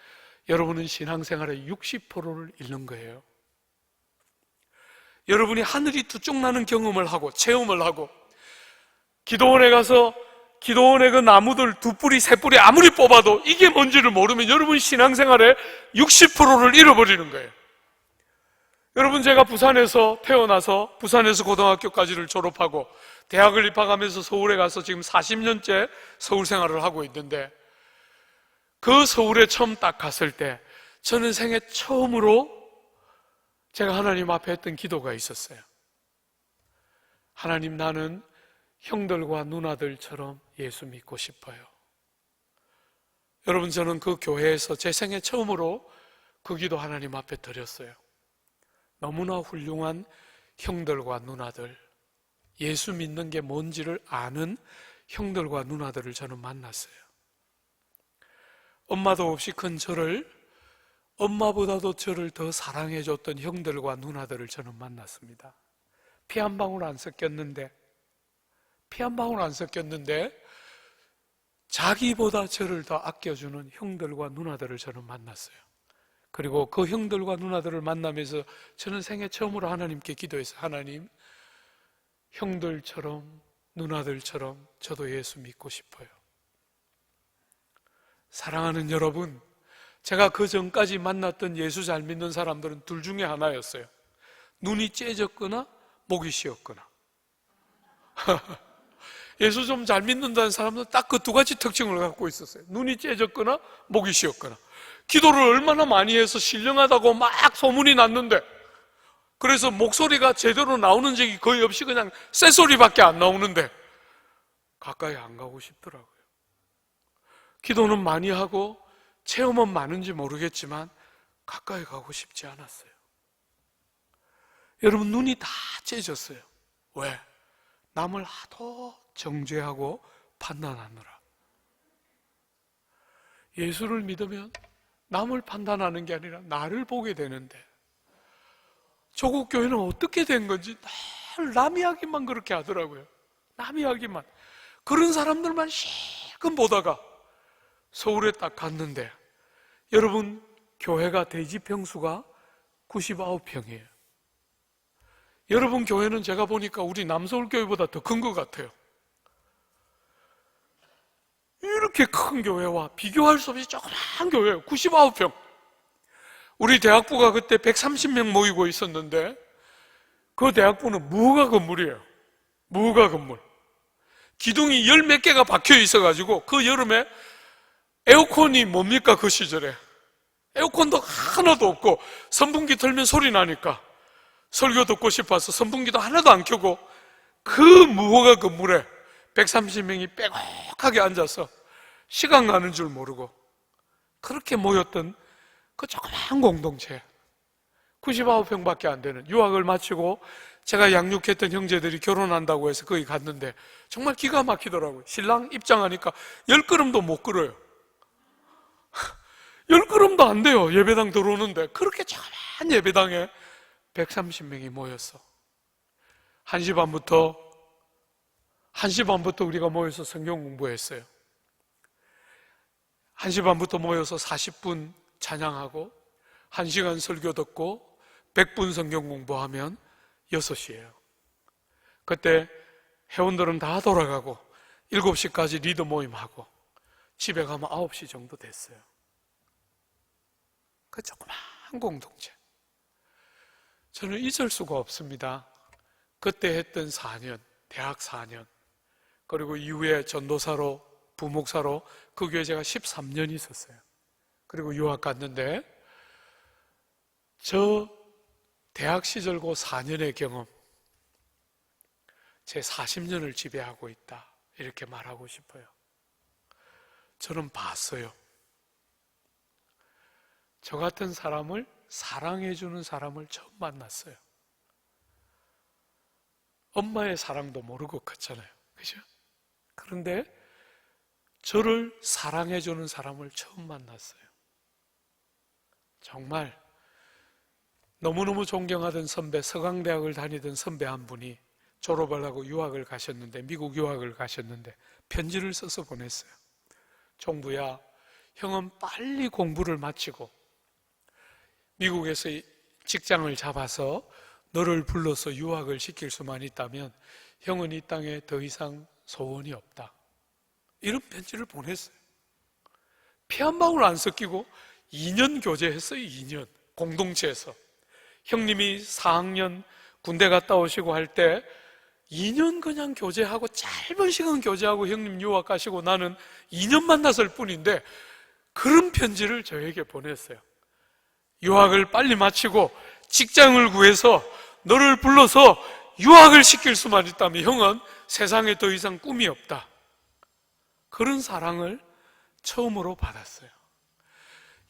여러분은 신앙생활의 60%를 잃는 거예요. 여러분이 하늘이 두 쪽 나는 경험을 하고 체험을 하고, 기도원에 가서 기도원의 그 나무들 두 뿌리 세 뿌리 아무리 뽑아도 이게 뭔지를 모르면 여러분 신앙생활의 60%를 잃어버리는 거예요. 여러분, 제가 부산에서 태어나서 부산에서 고등학교까지를 졸업하고 대학을 입학하면서 서울에 가서 지금 40년째 서울 생활을 하고 있는데, 그 서울에 처음 딱 갔을 때 저는 생애 처음으로 제가 하나님 앞에 했던 기도가 있었어요. 하나님, 나는 형들과 누나들처럼 예수 믿고 싶어요. 여러분, 저는 그 교회에서 제 생애 처음으로 그 기도 하나님 앞에 드렸어요. 너무나 훌륭한 형들과 누나들, 예수 믿는 게 뭔지를 아는 형들과 누나들을 저는 만났어요. 엄마도 없이 큰 저를, 엄마보다도 저를 더 사랑해줬던 형들과 누나들을 저는 만났습니다. 피 한 방울 안 섞였는데, 자기보다 저를 더 아껴주는 형들과 누나들을 저는 만났어요. 그리고 그 형들과 누나들을 만나면서 저는 생애 처음으로 하나님께 기도했어요. 하나님, 형들처럼 누나들처럼 저도 예수 믿고 싶어요. 사랑하는 여러분, 제가 그 전까지 만났던 예수 잘 믿는 사람들은 둘 중에 하나였어요. 눈이 째졌거나 목이 쉬었거나. 예수 좀 잘 믿는다는 사람들은 딱 그 두 가지 특징을 갖고 있었어요. 눈이 째졌거나 목이 쉬었거나. 기도를 얼마나 많이 해서 신령하다고 막 소문이 났는데, 그래서 목소리가 제대로 나오는 적이 거의 없이 그냥 쇳소리밖에 안 나오는데 가까이 안 가고 싶더라고요. 기도는 많이 하고 체험은 많은지 모르겠지만 가까이 가고 싶지 않았어요. 여러분, 눈이 다 째졌어요. 왜? 남을 하도 정죄하고 판단하느라. 예수를 믿으면 남을 판단하는 게 아니라 나를 보게 되는데, 조국 교회는 어떻게 된 건지 늘 남 이야기만 그렇게 하더라고요. 남 이야기만. 그런 사람들만 실컷 보다가 서울에 딱 갔는데, 여러분, 교회가 대지 평수가 99평이에요. 여러분 교회는 제가 보니까 우리 남서울교회보다 더 큰 것 같아요. 이렇게 큰 교회와 비교할 수 없이 조그만 교회예요. 99평. 우리 대학부가 그때 130명 모이고 있었는데, 그 대학부는 무허가 건물이에요. 무허가 건물. 기둥이 열 몇 개가 박혀 있어가지고 그 여름에 에어컨이 뭡니까? 그 시절에 에어컨도 하나도 없고 선풍기 틀면 소리 나니까 설교 듣고 싶어서 선풍기도 하나도 안 켜고 그 무허가 건물에 130명이 빼곡하게 앉아서 시간 가는 줄 모르고 그렇게 모였던 그 조그만 공동체, 99평밖에 안 되는, 유학을 마치고 제가 양육했던 형제들이 결혼한다고 해서 거기 갔는데 정말 기가 막히더라고요. 신랑 입장하니까 10걸음도 못 걸어요. 10걸음도 안 돼요. 예배당 들어오는데. 그렇게 조그만 예배당에 130명이 모였어. 1시 반부터 우리가 모여서 성경 공부했어요. 1시 반부터 모여서 40분 찬양하고 1시간 설교 듣고 100분 성경 공부하면 6시예요. 그때 회원들은 다 돌아가고 7시까지 리더 모임하고 집에 가면 9시 정도 됐어요. 그 조그만 공동체. 저는 잊을 수가 없습니다. 그때 했던 4년, 대학 4년, 그리고 이후에 전도사로, 부목사로 그 교회에 제가 13년 있었어요. 그리고 유학 갔는데 저 대학 시절 그 4년의 경험, 제 40년을 지배하고 있다, 이렇게 말하고 싶어요. 저는 봤어요. 저 같은 사람을 사랑해주는 사람을 처음 만났어요. 엄마의 사랑도 모르고 컸잖아요. 그죠? 그런데 저를 사랑해주는 사람을 처음 만났어요. 정말 너무너무 존경하던 선배, 서강대학을 다니던 선배 한 분이 졸업을 하고 유학을 가셨는데, 미국 유학을 가셨는데 편지를 써서 보냈어요. 종부야, 형은 빨리 공부를 마치고 미국에서 직장을 잡아서 너를 불러서 유학을 시킬 수만 있다면 형은 이 땅에 더 이상 소원이 없다. 이런 편지를 보냈어요. 피 한 방울 안 섞이고 2년 교제했어요. 2년 공동체에서. 형님이 4학년 군대 갔다 오시고 할 때 2년 그냥 교제하고, 짧은 시간 교제하고 형님 유학 가시고 나는 2년 만났을 뿐인데 그런 편지를 저에게 보냈어요. 유학을 빨리 마치고 직장을 구해서 너를 불러서 유학을 시킬 수만 있다면 형은 세상에 더 이상 꿈이 없다. 그런 사랑을 처음으로 받았어요.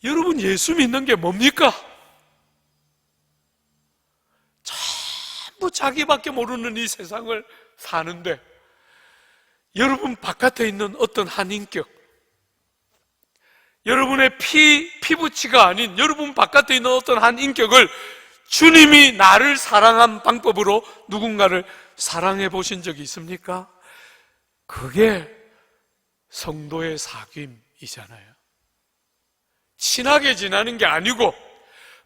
여러분, 예수 믿는 게 뭡니까? 전부 자기밖에 모르는 이 세상을 사는데 여러분 바깥에 있는 어떤 한 인격, 여러분의 피부치가 아닌 여러분 바깥에 있는 어떤 한 인격을 주님이 나를 사랑한 방법으로 누군가를 사랑해 보신 적이 있습니까? 그게 성도의 사귐이잖아요. 친하게 지내는 게 아니고,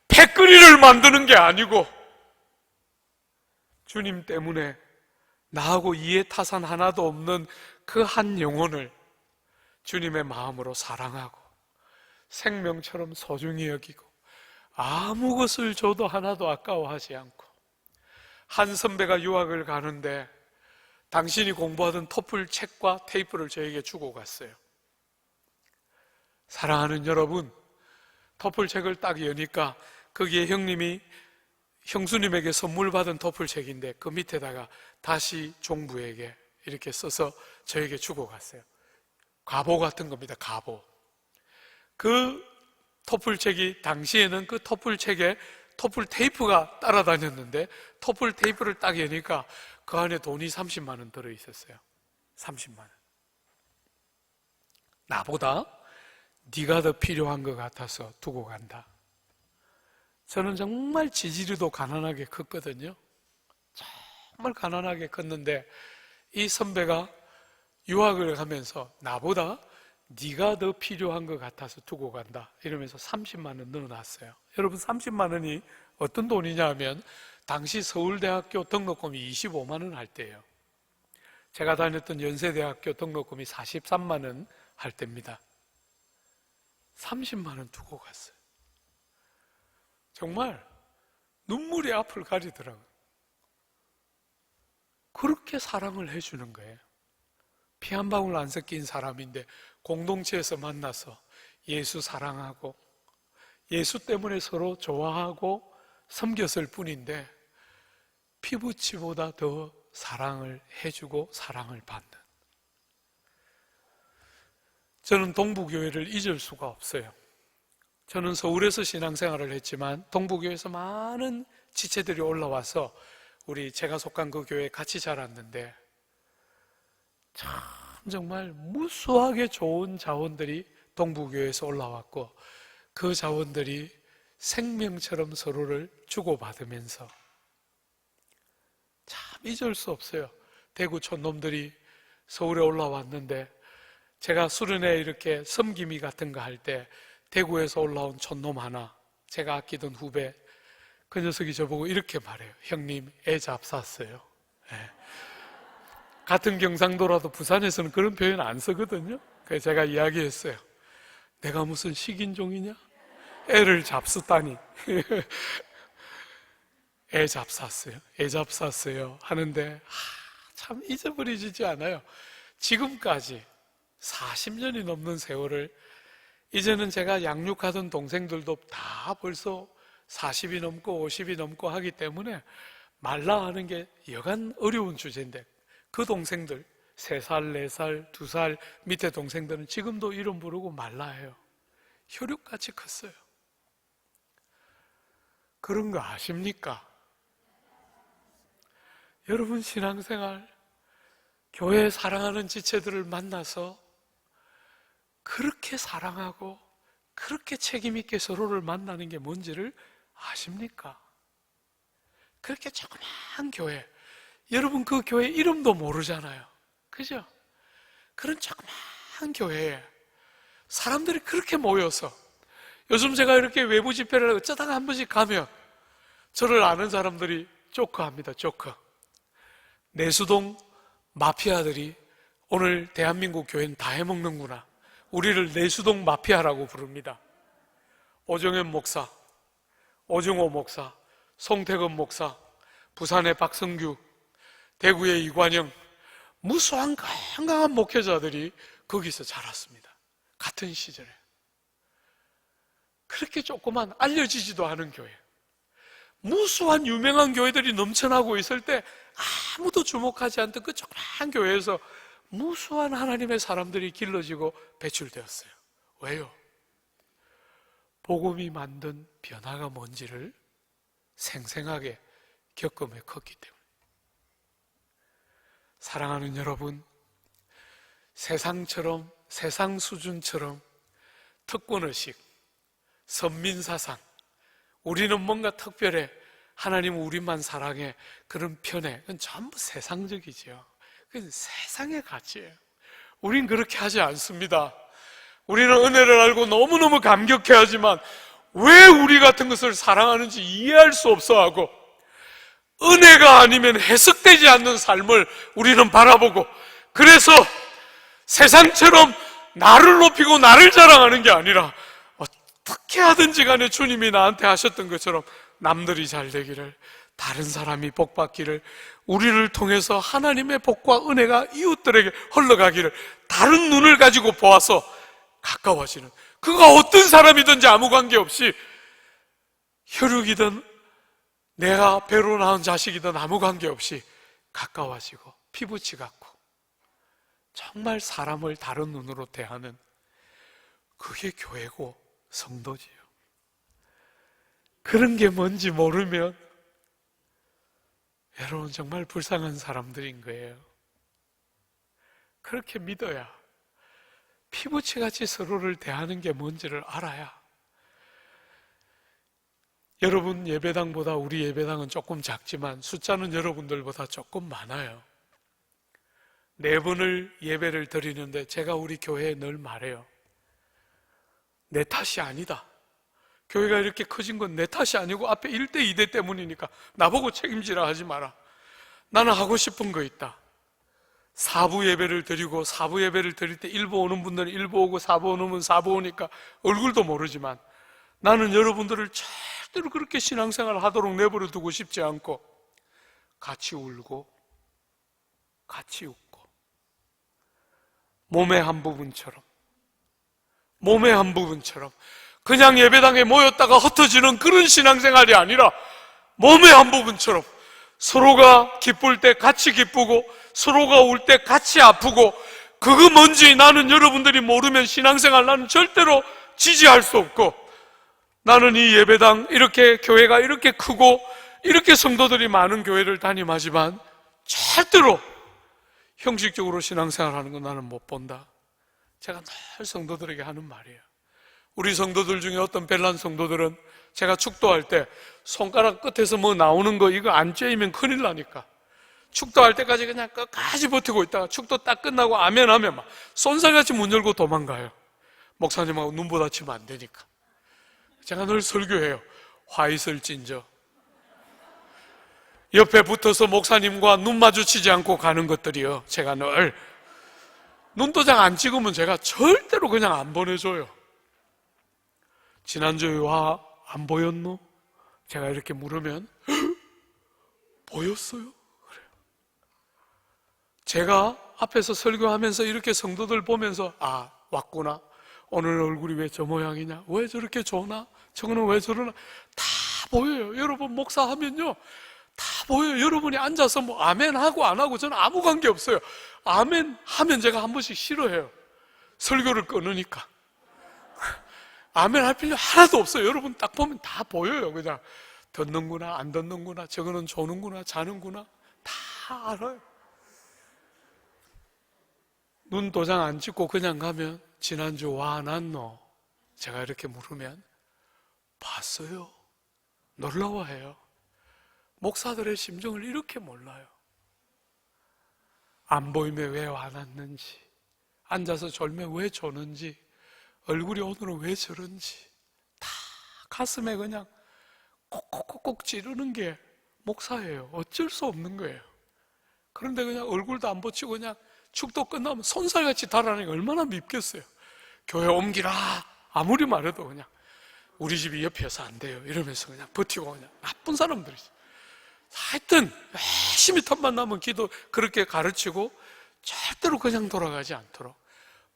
패거리를 만드는 게 아니고, 주님 때문에 나하고 이해 타산 하나도 없는 그 한 영혼을 주님의 마음으로 사랑하고 생명처럼 소중히 여기고 아무 것을 줘도 하나도 아까워하지 않고, 한 선배가 유학을 가는데 당신이 공부하던 토플 책과 테이프를 저에게 주고 갔어요. 사랑하는 여러분, 토플 책을 딱 여니까 거기에 형수님에게 선물 받은 토플 책인데 그 밑에다가 다시 종부에게 이렇게 써서 저에게 주고 갔어요. 가보 같은 겁니다. 가보. 그 토플 책이, 당시에는 그 토플 책에 토플 테이프가 따라다녔는데 토플 테이프를 딱 여니까 그 안에 돈이 30만 원 들어있었어요. 30만 원. 나보다 네가 더 필요한 것 같아서 두고 간다. 저는 정말 지지리도 가난하게 컸거든요. 정말 가난하게 컸는데 이 선배가 유학을 가면서 나보다 네가 더 필요한 것 같아서 두고 간다 이러면서 30만 원 넣어놨어요. 여러분 30만 원이 어떤 돈이냐 하면 당시 서울대학교 등록금이 25만 원 할 때예요. 제가 다녔던 연세대학교 등록금이 43만 원 할 때입니다. 30만 원 두고 갔어요. 정말 눈물이 앞을 가리더라고요. 그렇게 사랑을 해주는 거예요. 피 한 방울 안 섞인 사람인데 공동체에서 만나서 예수 사랑하고 예수 때문에 서로 좋아하고 섬겼을 뿐인데 피부치보다 더 사랑을 해주고 사랑을 받는, 저는 동부교회를 잊을 수가 없어요. 저는 서울에서 신앙생활을 했지만 동부교회에서 많은 지체들이 올라와서 제가 속한 그 교회에 같이 자랐는데 참 정말 무수하게 좋은 자원들이 동부교회에서 올라왔고 그 자원들이 생명처럼 서로를 주고받으면서 참 잊을 수 없어요. 대구 촌놈들이 서울에 올라왔는데 제가 수련회 이렇게 섬김이 같은 거 할 때 대구에서 올라온 촌놈 하나, 제가 아끼던 후배, 그 녀석이 저보고 이렇게 말해요. 형님, 애 잡쌌어요. 네. 같은 경상도라도 부산에서는 그런 표현 안 쓰거든요. 그래서 제가 이야기했어요. 내가 무슨 식인종이냐? 애를 잡수다니. 애 잡쌌어요. 애 잡쌌어요. 하는데 참 잊어버리지 않아요. 지금까지 40년이 넘는 세월을, 이제는 제가 양육하던 동생들도 다 벌써 40이 넘고 50이 넘고 하기 때문에 말라 하는 게 여간 어려운 주제인데 그 동생들 3살, 4살, 2살 밑에 동생들은 지금도 이름 부르고 말라해요. 혈육같이 컸어요. 그런 거 아십니까? 여러분 신앙생활, 교회 사랑하는 지체들을 만나서 그렇게 사랑하고 그렇게 책임있게 서로를 만나는 게 뭔지를 아십니까? 그렇게 조그마한 교회, 여러분 그 교회 이름도 모르잖아요. 그죠? 그런 조그마한 교회에 사람들이 그렇게 모여서, 요즘 제가 이렇게 외부 집회를 어쩌다가 한 번씩 가면 저를 아는 사람들이 조커합니다. 조커. 내수동 마피아들이 오늘 대한민국 교회는 다 해먹는구나, 우리를 내수동 마피아라고 부릅니다. 오정현 목사, 오정호 목사, 송태근 목사, 부산의 박성규, 대구의 이관영, 무수한 건강한 목회자들이 거기서 자랐습니다. 같은 시절에. 그렇게 조그만 알려지지도 않은 교회, 무수한 유명한 교회들이 넘쳐나고 있을 때 아무도 주목하지 않던 그 조그만 교회에서 무수한 하나님의 사람들이 길러지고 배출되었어요. 왜요? 복음이 만든 변화가 뭔지를 생생하게 겪으며 컸기 때문에. 사랑하는 여러분, 세상처럼, 세상 수준처럼 특권의식, 선민사상, 우리는 뭔가 특별해, 하나님은 우리만 사랑해, 그런 편에, 그건 전부 세상적이죠. 그건 세상의 가치예요. 우린 그렇게 하지 않습니다. 우리는 은혜를 알고 너무너무 감격해하지만 왜 우리 같은 것을 사랑하는지 이해할 수 없어하고, 은혜가 아니면 해석되지 않는 삶을 우리는 바라보고, 그래서 세상처럼 나를 높이고 나를 자랑하는 게 아니라 어떻게 하든지 간에 주님이 나한테 하셨던 것처럼 남들이 잘 되기를, 다른 사람이 복 받기를, 우리를 통해서 하나님의 복과 은혜가 이웃들에게 흘러가기를 다른 눈을 가지고 보아서 가까워지는, 그가 어떤 사람이든지 아무 관계없이, 혈육이든 내가 배로 낳은 자식이든 아무 관계없이 가까워지고 피부치 같고 정말 사람을 다른 눈으로 대하는, 그게 교회고 성도지요. 그런 게 뭔지 모르면 여러분 정말 불쌍한 사람들인 거예요. 그렇게 믿어야 피부치같이 서로를 대하는 게 뭔지를 알아야. 여러분 예배당보다 우리 예배당은 조금 작지만 숫자는 여러분들보다 조금 많아요. 4번을 예배를 드리는데 제가 우리 교회에 늘 말해요. 내 탓이 아니다. 교회가 이렇게 커진 건 내 탓이 아니고 앞에 1대 2대 때문이니까 나보고 책임지라 하지 마라. 나는 하고 싶은 거 있다. 4부 예배를 드리고 4부 예배를 드릴 때 1부 오는 분들은 1부 오고 4부 오는 분은 4부 오니까 얼굴도 모르지만 나는 여러분들을 절대로 그렇게 신앙생활 하도록 내버려 두고 싶지 않고 같이 울고 같이 웃고 몸의 한 부분처럼 그냥 예배당에 모였다가 흩어지는 그런 신앙생활이 아니라 몸의 한 부분처럼 서로가 기쁠 때 같이 기쁘고 서로가 울 때 같이 아프고 그거 뭔지 나는 여러분들이 모르면 신앙생활 나는 절대로 지지할 수 없고 나는 이 예배당 이렇게 교회가 이렇게 크고 이렇게 성도들이 많은 교회를 담임하지만 절대로 형식적으로 신앙생활하는 건 나는 못 본다. 제가 늘 성도들에게 하는 말이에요. 우리 성도들 중에 어떤 벨란 성도들은 제가 축도할 때 손가락 끝에서 뭐 나오는 거 이거 안 쬐이면 큰일 나니까 축도할 때까지 그냥 끝까지 버티고 있다가 축도 딱 끝나고 아멘 하면 막 쏜살같이 문 열고 도망가요. 목사님하고 눈 부딪히면 안 되니까. 제가 늘 설교해요. 화 있을진저. 옆에 붙어서 목사님과 눈 마주치지 않고 가는 것들이요. 제가 늘 눈도장 안 찍으면 제가 절대로 그냥 안 보내줘요. 지난주에 와 안 보였노? 제가 이렇게 물으면 보였어요? 그래요. 제가 앞에서 설교하면서 이렇게 성도들 보면서 아 왔구나. 오늘 얼굴이 왜 저 모양이냐? 왜 저렇게 좋나? 저거는 왜 저러나? 다 보여요. 여러분 목사하면요 다 보여요. 여러분이 앉아서 뭐 아멘 하고 안 하고 저는 아무 관계 없어요. 아멘 하면 제가 한 번씩 싫어해요. 설교를 끊으니까. 아멘 할 필요 하나도 없어요. 여러분 딱 보면 다 보여요. 그냥 듣는구나 안 듣는구나 저거는 조는구나 자는구나 다 알아요. 눈 도장 안 찍고 그냥 가면 지난주 와 났노? 제가 이렇게 물으면 봤어요. 놀라워해요. 목사들의 심정을 이렇게 몰라요. 안 보이면 왜 와놨는지 앉아서 졸면 왜 조는지 얼굴이 오늘은 왜 저런지 다 가슴에 그냥 콕콕콕콕 찌르는 게 목사예요. 어쩔 수 없는 거예요. 그런데 그냥 얼굴도 안 붙이고 그냥 축도 끝나면 손살같이 달아나니까 얼마나 밉겠어요. 교회 옮기라 아무리 말해도 그냥 우리 집이 옆이어서 안 돼요 이러면서 그냥 버티고 그냥 나쁜 사람들이죠. 하여튼 열심히 틈만 나면 기도 그렇게 가르치고 절대로 그냥 돌아가지 않도록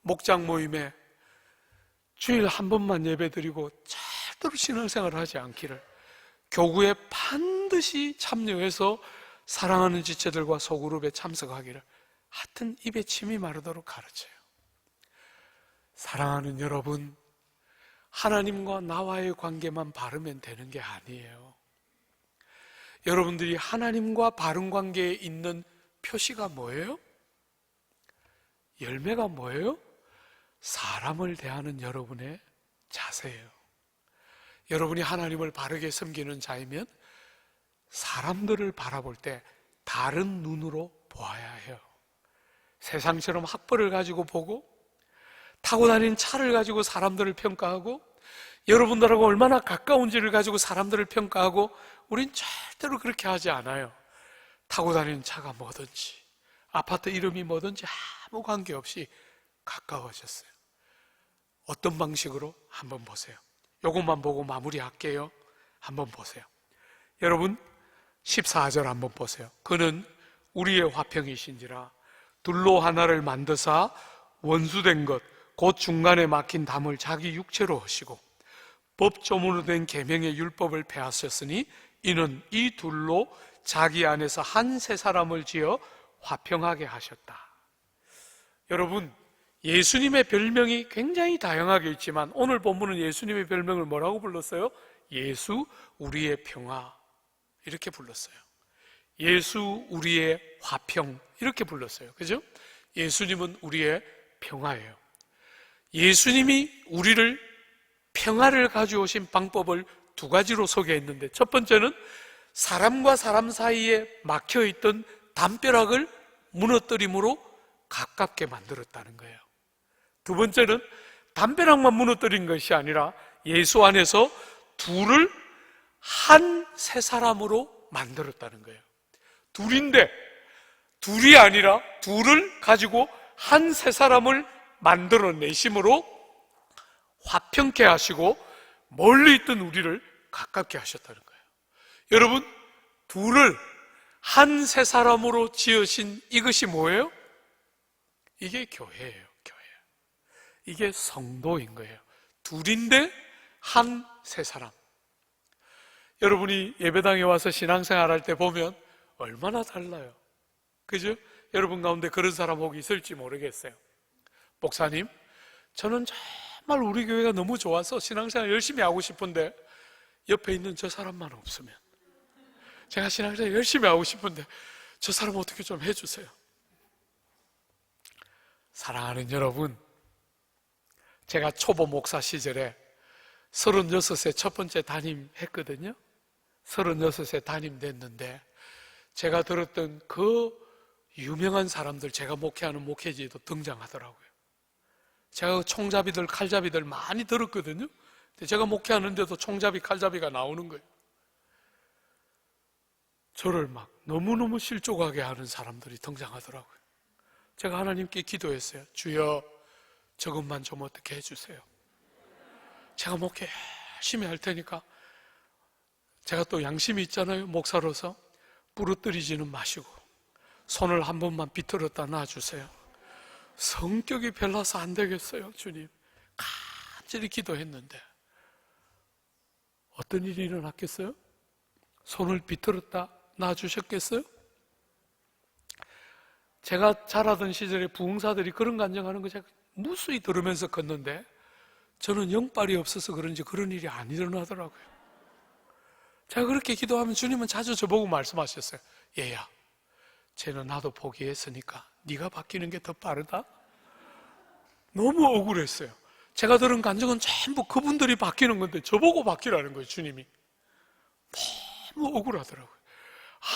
목장 모임에 주일 한 번만 예배드리고 절대로 신앙생활을 하지 않기를 교구에 반드시 참여해서 사랑하는 지체들과 소그룹에 참석하기를 하여튼 입에 침이 마르도록 가르쳐요. 사랑하는 여러분, 하나님과 나와의 관계만 바르면 되는 게 아니에요. 여러분들이 하나님과 바른 관계에 있는 표시가 뭐예요? 열매가 뭐예요? 사람을 대하는 여러분의 자세예요. 여러분이 하나님을 바르게 섬기는 자이면 사람들을 바라볼 때 다른 눈으로 보아야 해요. 세상처럼 학벌을 가지고 보고 타고 다니는 차를 가지고 사람들을 평가하고 여러분들하고 얼마나 가까운지를 가지고 사람들을 평가하고 우린 절대로 그렇게 하지 않아요. 타고 다니는 차가 뭐든지 아파트 이름이 뭐든지 아무 관계없이 가까워졌어요. 어떤 방식으로? 한번 보세요. 이것만 보고 마무리할게요. 한번 보세요. 여러분 14절 한번 보세요. 그는 우리의 화평이신지라 둘로 하나를 만드사 원수된 것 곧 중간에 막힌 담을 자기 육체로 하시고 법조문으로 된 계명의 율법을 폐하셨으니 이는 이 둘로 자기 안에서 한 새 사람을 지어 화평하게 하셨다. 여러분 예수님의 별명이 굉장히 다양하게 있지만 오늘 본문은 예수님의 별명을 뭐라고 불렀어요? 예수 우리의 평화 이렇게 불렀어요. 예수 우리의 화평 이렇게 불렀어요. 그죠? 예수님은 우리의 평화예요. 예수님이 우리를 평화를 가져오신 방법을 두 가지로 소개했는데, 첫 번째는 사람과 사람 사이에 막혀있던 담벼락을 무너뜨림으로 가깝게 만들었다는 거예요. 두 번째는 담벼락만 무너뜨린 것이 아니라 예수 안에서 둘을 한 세 사람으로 만들었다는 거예요. 둘인데 둘이 아니라 둘을 가지고 한 세 사람을 만들어내심으로 화평케 하시고 멀리 있던 우리를 가깝게 하셨다는 거예요. 여러분, 둘을 한 세 사람으로 지으신 이것이 뭐예요? 이게 교회예요. 교회. 이게 성도인 거예요. 둘인데 한 세 사람. 여러분이 예배당에 와서 신앙생활 할 때 보면 얼마나 달라요. 그죠? 여러분 가운데 그런 사람 혹 있을지 모르겠어요. 목사님, 저는 정말 우리 교회가 너무 좋아서 신앙생활 열심히 하고 싶은데 옆에 있는 저 사람만 없으면, 제가 신앙생활 열심히 하고 싶은데 저 사람 어떻게 좀 해주세요. 사랑하는 여러분, 제가 초보 목사 시절에 36세 첫 번째 담임했거든요. 36세 담임 됐는데 제가 들었던 그 유명한 사람들, 제가 목회하는 목회지에도 등장하더라고요. 제가 그 총잡이들, 칼잡이들 많이 들었거든요. 근데 제가 목회하는데도 총잡이, 칼잡이가 나오는 거예요. 저를 막 너무너무 실족하게 하는 사람들이 등장하더라고요. 제가 하나님께 기도했어요. 주여, 저것만 좀 어떻게 해주세요. 제가 목회 열심히 할 테니까, 제가 또 양심이 있잖아요. 목사로서 부러뜨리지는 마시고 손을 한 번만 비틀었다 놔주세요. 성격이 별나서 안 되겠어요. 주님, 간절히 기도했는데 어떤 일이 일어났겠어요? 손을 비틀었다 놔주셨겠어요? 제가 자라던 시절에 부흥사들이 그런 간증하는 거 제가 무수히 들으면서 컸는데 저는 영빨이 없어서 그런지 그런 일이 안 일어나더라고요. 제가 그렇게 기도하면 주님은 자주 저보고 말씀하셨어요. 얘야, 쟤는 나도 포기했으니까 네가 바뀌는 게 더 빠르다? 너무 억울했어요. 제가 들은 간증은 전부 그분들이 바뀌는 건데 저보고 바뀌라는 거예요. 주님이. 너무 억울하더라고요.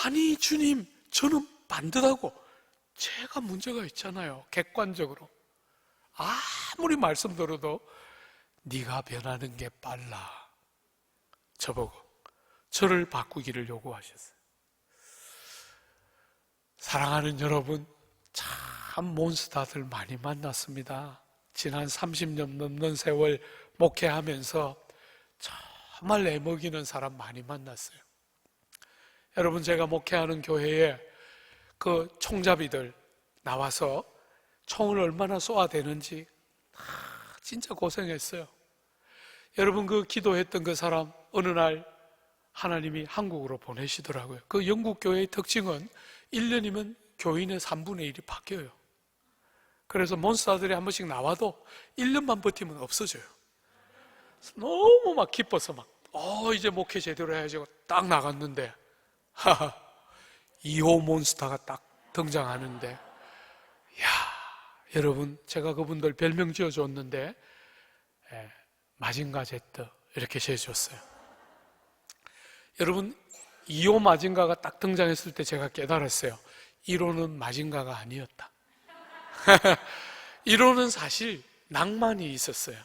아니 주님, 저는 반듯하고 제가 문제가 있잖아요. 객관적으로 아무리 말씀 들어도 네가 변하는 게 빨라. 저보고 저를 바꾸기를 요구하셨어요. 사랑하는 여러분, 참 몬스터들 많이 만났습니다. 지난 30년 넘는 세월 목회하면서 정말 애먹이는 사람 많이 만났어요. 여러분, 제가 목회하는 교회에 그 총잡이들 나와서 총을 얼마나 쏘아대는지 진짜 고생했어요. 여러분, 그 기도했던 그 사람 어느 날 하나님이 한국으로 보내시더라고요. 그 영국 교회의 특징은 1년이면 교인의 3분의 1이 바뀌어요. 그래서 몬스터들이 한 번씩 나와도 1년만 버티면 없어져요. 너무 막 기뻐서 막 이제 목회 제대로 해야지 딱 나갔는데 2호 몬스터가 딱 등장하는데, 야, 여러분, 제가 그분들 별명 지어줬는데 마징가 제트 이렇게 지어줬어요. 여러분, 2호 마징가가 딱 등장했을 때 제가 깨달았어요. 1호는 마징가가 아니었다. 1호는 사실 낭만이 있었어요.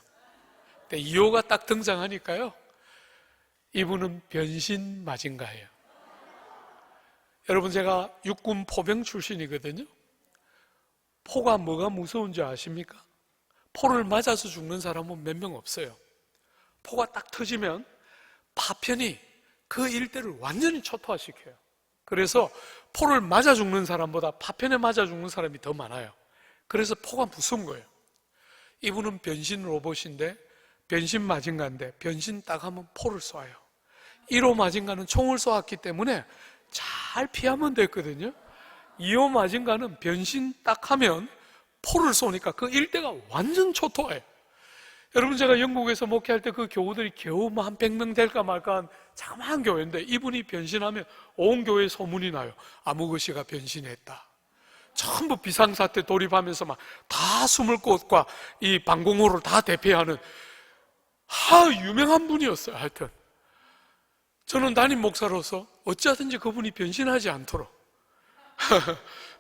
근데 2호가 딱 등장하니까요, 이분은 변신 마징가예요. 여러분, 제가 육군 포병 출신이거든요. 포가 뭐가 무서운지 아십니까? 포를 맞아서 죽는 사람은 몇 명 없어요. 포가 딱 터지면 파편이 그 일대를 완전히 초토화시켜요. 그래서 포를 맞아 죽는 사람보다 파편에 맞아 죽는 사람이 더 많아요. 그래서 포가 무서운 거예요. 이분은 변신 로봇인데, 변신 마징가인데 변신 딱 하면 포를 쏴요. 1호 마징가는 총을 쏘았기 때문에 잘 피하면 됐거든요. 2호 마징가는 변신 딱 하면 포를 쏘니까 그 일대가 완전 초토화해요. 여러분, 제가 영국에서 목회할 때 그 교우들이 겨우 뭐 한 100명 될까 말까 한 자그마한 교회인데, 이분이 변신하면 온 교회에 소문이 나요. 아무것이가 변신했다. 전부 비상사태 돌입하면서 막 다 스물곳과 이 방공호를 다 대피하는 유명한 분이었어요. 하여튼 저는 담임 목사로서 어찌하든지 그분이 변신하지 않도록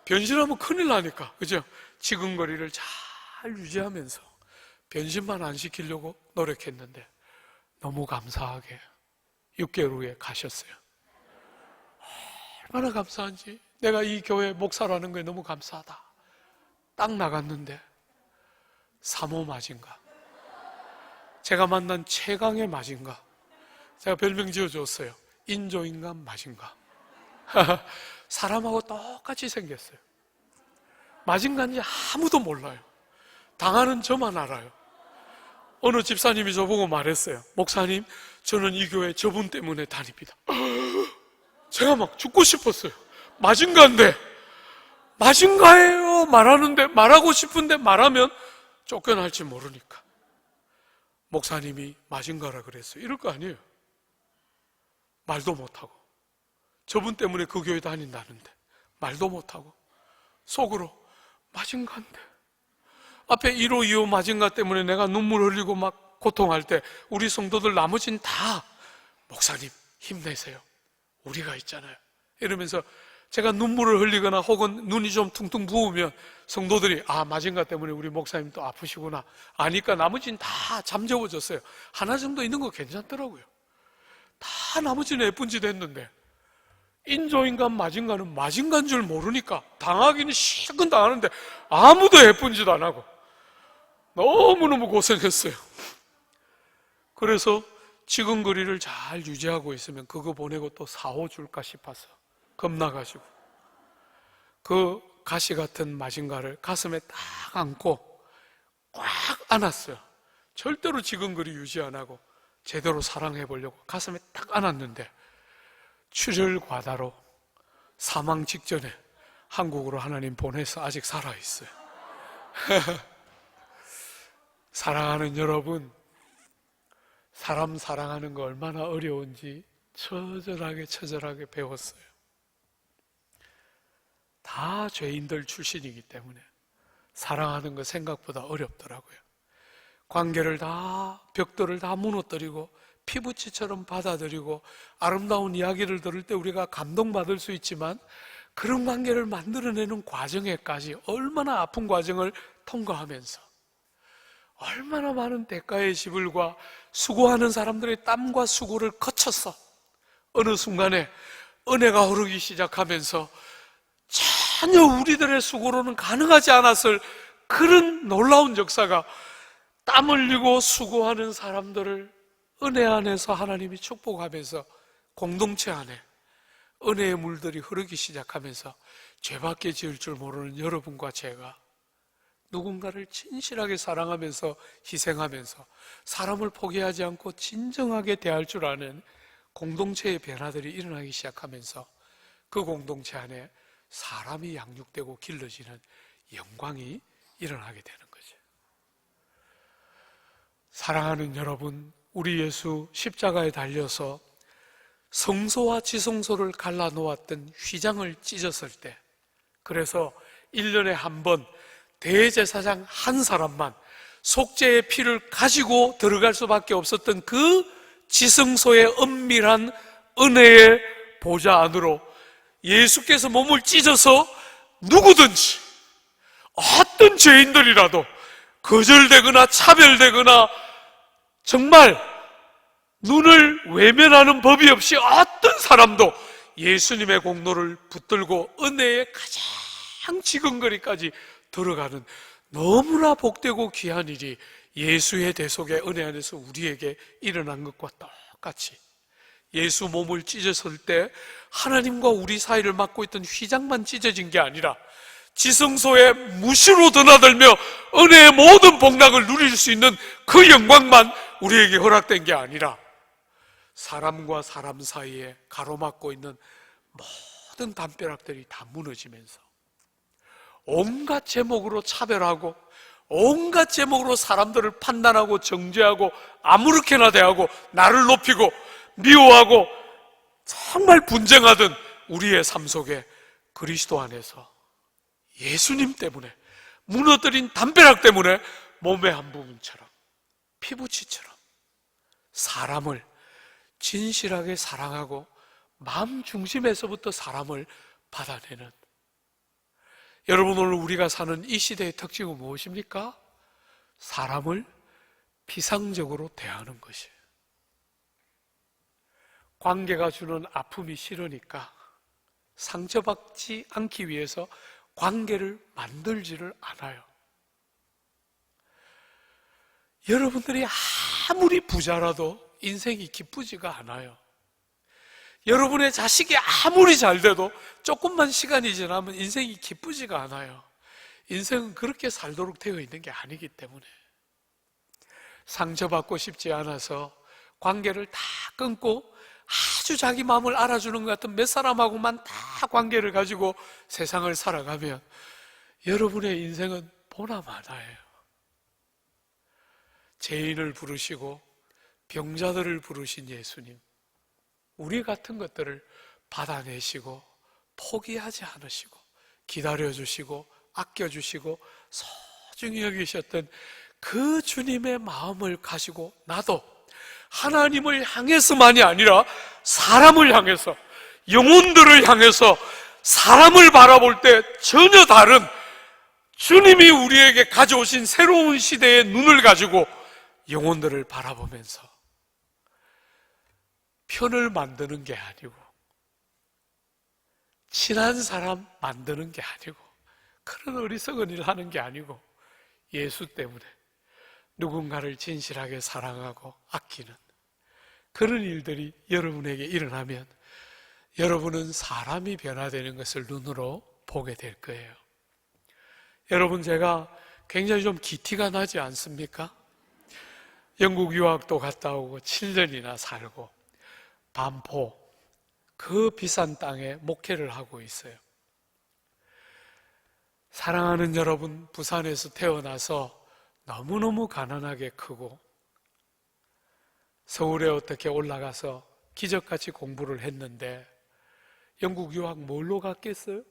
변신하면 큰일 나니까, 그죠? 지근거리를 잘 유지하면서 변신만 안 시키려고 노력했는데 너무 감사하게 6개월 후에 가셨어요. 얼마나 감사한지. 내가 이 교회 목사라는 거에 너무 감사하다. 딱 나갔는데 3호 마징가, 제가 만난 최강의 마징가, 제가 별명 지어줬어요. 인조인간 마징가. 사람하고 똑같이 생겼어요. 마징가인지 아무도 몰라요. 당하는 저만 알아요. 어느 집사님이 저보고 말했어요. 목사님, 저는 이 교회 저분 때문에 다닙니다. 제가 막 죽고 싶었어요. 마징가인데, 마징가예요 말하는데, 말하고 싶은데 말하면 쫓겨날지 모르니까 목사님이 마징가라 그랬어요. 이럴 거 아니에요. 말도 못하고, 저분 때문에 그 교회 다닌다는데 말도 못하고 속으로 마징가인데, 앞에 1호, 2호 마징가 때문에 내가 눈물 흘리고 막 고통할 때 우리 성도들 나머진 다 목사님 힘내세요, 우리가 있잖아요 이러면서, 제가 눈물을 흘리거나 혹은 눈이 좀 퉁퉁 부으면 성도들이 마징가 때문에 우리 목사님 또 아프시구나 아니까 나머지는 다 잠재워졌어요. 하나 정도 있는 거 괜찮더라고요. 다 나머지는 예쁜 짓 했는데, 인조인간 마징가는 마징가인 줄 모르니까 당하기는 실컷 당하는데 아무도 예쁜 짓 안 하고 너무너무 고생했어요. 그래서 지근거리를 잘 유지하고 있으면 그거 보내고 또 4호 줄까 싶어서 겁나가지고 그 가시 같은 마징가를 가슴에 딱 안고 꽉 안았어요. 절대로 지근거리 유지 안 하고 제대로 사랑해 보려고 가슴에 딱 안았는데, 출혈 과다로 사망 직전에 한국으로 하나님 보내서 아직 살아있어요. 사랑하는 여러분, 사람 사랑하는 거 얼마나 어려운지 처절하게 배웠어요. 다 죄인들 출신이기 때문에 사랑하는 거 생각보다 어렵더라고요. 관계를 다, 벽돌을 다 무너뜨리고 피부치처럼 받아들이고 아름다운 이야기를 들을 때 우리가 감동받을 수 있지만, 그런 관계를 만들어내는 과정에까지 얼마나 아픈 과정을 통과하면서 얼마나 많은 대가의 지불과 수고하는 사람들의 땀과 수고를 거쳐서 어느 순간에 은혜가 흐르기 시작하면서 전혀 우리들의 수고로는 가능하지 않았을 그런 놀라운 역사가, 땀 흘리고 수고하는 사람들을 은혜 안에서 하나님이 축복하면서 공동체 안에 은혜의 물들이 흐르기 시작하면서 죄밖에 지을 줄 모르는 여러분과 제가 누군가를 진실하게 사랑하면서 희생하면서 사람을 포기하지 않고 진정하게 대할 줄 아는 공동체의 변화들이 일어나기 시작하면서 그 공동체 안에 사람이 양육되고 길러지는 영광이 일어나게 되는 거죠. 사랑하는 여러분, 우리 예수 십자가에 달려서 성소와 지성소를 갈라놓았던 휘장을 찢었을 때, 그래서 1년에 한 번 대제사장 한 사람만 속죄의 피를 가지고 들어갈 수밖에 없었던 그 지성소의 은밀한 은혜의 보좌 안으로 예수께서 몸을 찢어서 누구든지, 어떤 죄인들이라도 거절되거나 차별되거나 정말 눈을 외면하는 법이 없이 어떤 사람도 예수님의 공로를 붙들고 은혜의 가장 지근거리까지 들어가는 너무나 복되고 귀한 일이 예수의 대속의 은혜 안에서 우리에게 일어난 것과 똑같이, 예수 몸을 찢었을 때 하나님과 우리 사이를 막고 있던 휘장만 찢어진 게 아니라 지성소에 무시로 드나들며 은혜의 모든 복락을 누릴 수 있는 그 영광만 우리에게 허락된 게 아니라, 사람과 사람 사이에 가로막고 있는 모든 담벼락들이 다 무너지면서 온갖 제목으로 차별하고 온갖 제목으로 사람들을 판단하고 정죄하고 아무렇게나 대하고 나를 높이고 미워하고 정말 분쟁하던 우리의 삶 속에 그리스도 안에서 예수님 때문에, 무너뜨린 담벼락 때문에 몸의 한 부분처럼, 피부치처럼 사람을 진실하게 사랑하고 마음 중심에서부터 사람을 받아내는, 여러분, 오늘 우리가 사는 이 시대의 특징은 무엇입니까? 사람을 비상적으로 대하는 것이에요. 관계가 주는 아픔이 싫으니까 상처받지 않기 위해서 관계를 만들지를 않아요. 여러분들이 아무리 부자라도 인생이 기쁘지가 않아요. 여러분의 자식이 아무리 잘 돼도 조금만 시간이 지나면 인생이 기쁘지가 않아요. 인생은 그렇게 살도록 되어 있는 게 아니기 때문에 상처받고 싶지 않아서 관계를 다 끊고 아주 자기 마음을 알아주는 것 같은 몇 사람하고만 다 관계를 가지고 세상을 살아가면 여러분의 인생은 보나마나예요. 죄인을 부르시고 병자들을 부르신 예수님, 우리 같은 것들을 받아내시고 포기하지 않으시고 기다려주시고 아껴주시고 소중히 여기셨던 그 주님의 마음을 가지고 나도 하나님을 향해서만이 아니라 사람을 향해서, 영혼들을 향해서 사람을 바라볼 때 전혀 다른 주님이 우리에게 가져오신 새로운 시대의 눈을 가지고 영혼들을 바라보면서 편을 만드는 게 아니고 친한 사람 만드는 게 아니고 그런 어리석은 일 하는 게 아니고 예수 때문에 누군가를 진실하게 사랑하고 아끼는 그런 일들이 여러분에게 일어나면 여러분은 사람이 변화되는 것을 눈으로 보게 될 거예요. 여러분, 제가 굉장히 좀 기티가 나지 않습니까? 영국 유학도 갔다 오고 7년이나 살고 반포 그 비싼 땅에 목회를 하고 있어요. 사랑하는 여러분, 부산에서 태어나서 너무너무 가난하게 크고 서울에 어떻게 올라가서 기적같이 공부를 했는데 영국 유학 뭘로 갔겠어요?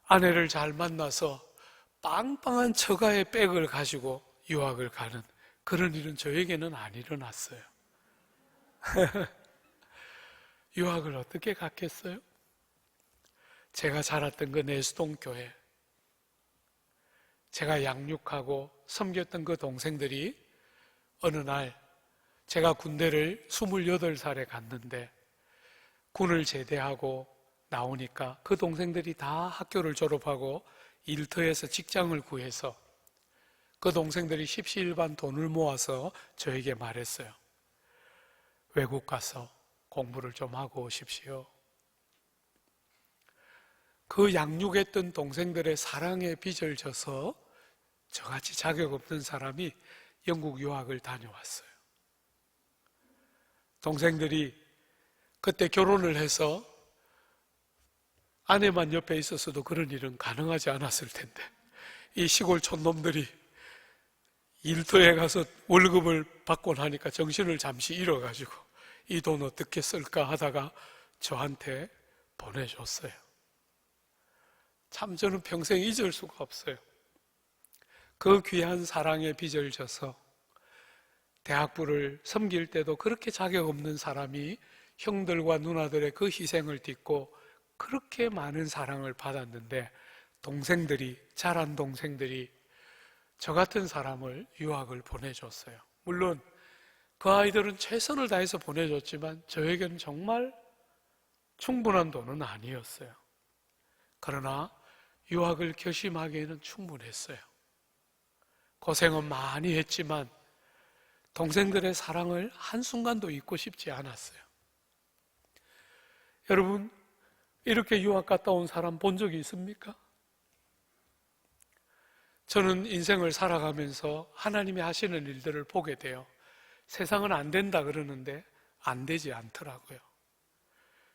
아내를 잘 만나서 빵빵한 처가의 백을 가지고 유학을 가는 그런 일은 저에게는 안 일어났어요. 유학을 어떻게 갔겠어요? 제가 자랐던 그 내수동교회, 제가 양육하고 섬겼던 그 동생들이 어느 날 제가 군대를 28살에 갔는데 군을 제대하고 나오니까 그 동생들이 다 학교를 졸업하고 일터에서 직장을 구해서 그 동생들이 십시일반 돈을 모아서 저에게 말했어요. 외국 가서 공부를 좀 하고 오십시오. 그 양육했던 동생들의 사랑에 빚을 져서 저같이 자격 없는 사람이 영국 유학을 다녀왔어요. 동생들이 그때 결혼을 해서 아내만 옆에 있었어도 그런 일은 가능하지 않았을 텐데 이 시골 촌놈들이 일터에 가서 월급을 받고 나니까 정신을 잠시 잃어가지고 이 돈 어떻게 쓸까 하다가 저한테 보내줬어요. 참 저는 평생 잊을 수가 없어요. 그 귀한 사랑에 빚을 져서 대학부를 섬길 때도 그렇게 자격 없는 사람이 형들과 누나들의 그 희생을 딛고 그렇게 많은 사랑을 받았는데 동생들이, 자란 동생들이 저 같은 사람을 유학을 보내줬어요. 물론 그 아이들은 최선을 다해서 보내줬지만 저에게는 정말 충분한 돈은 아니었어요. 그러나 유학을 결심하기에는 충분했어요. 고생은 많이 했지만 동생들의 사랑을 한순간도 잊고 싶지 않았어요. 여러분, 이렇게 유학 갔다 온 사람 본 적이 있습니까? 저는 인생을 살아가면서 하나님이 하시는 일들을 보게 돼요. 세상은 안 된다 그러는데 안 되지 않더라고요.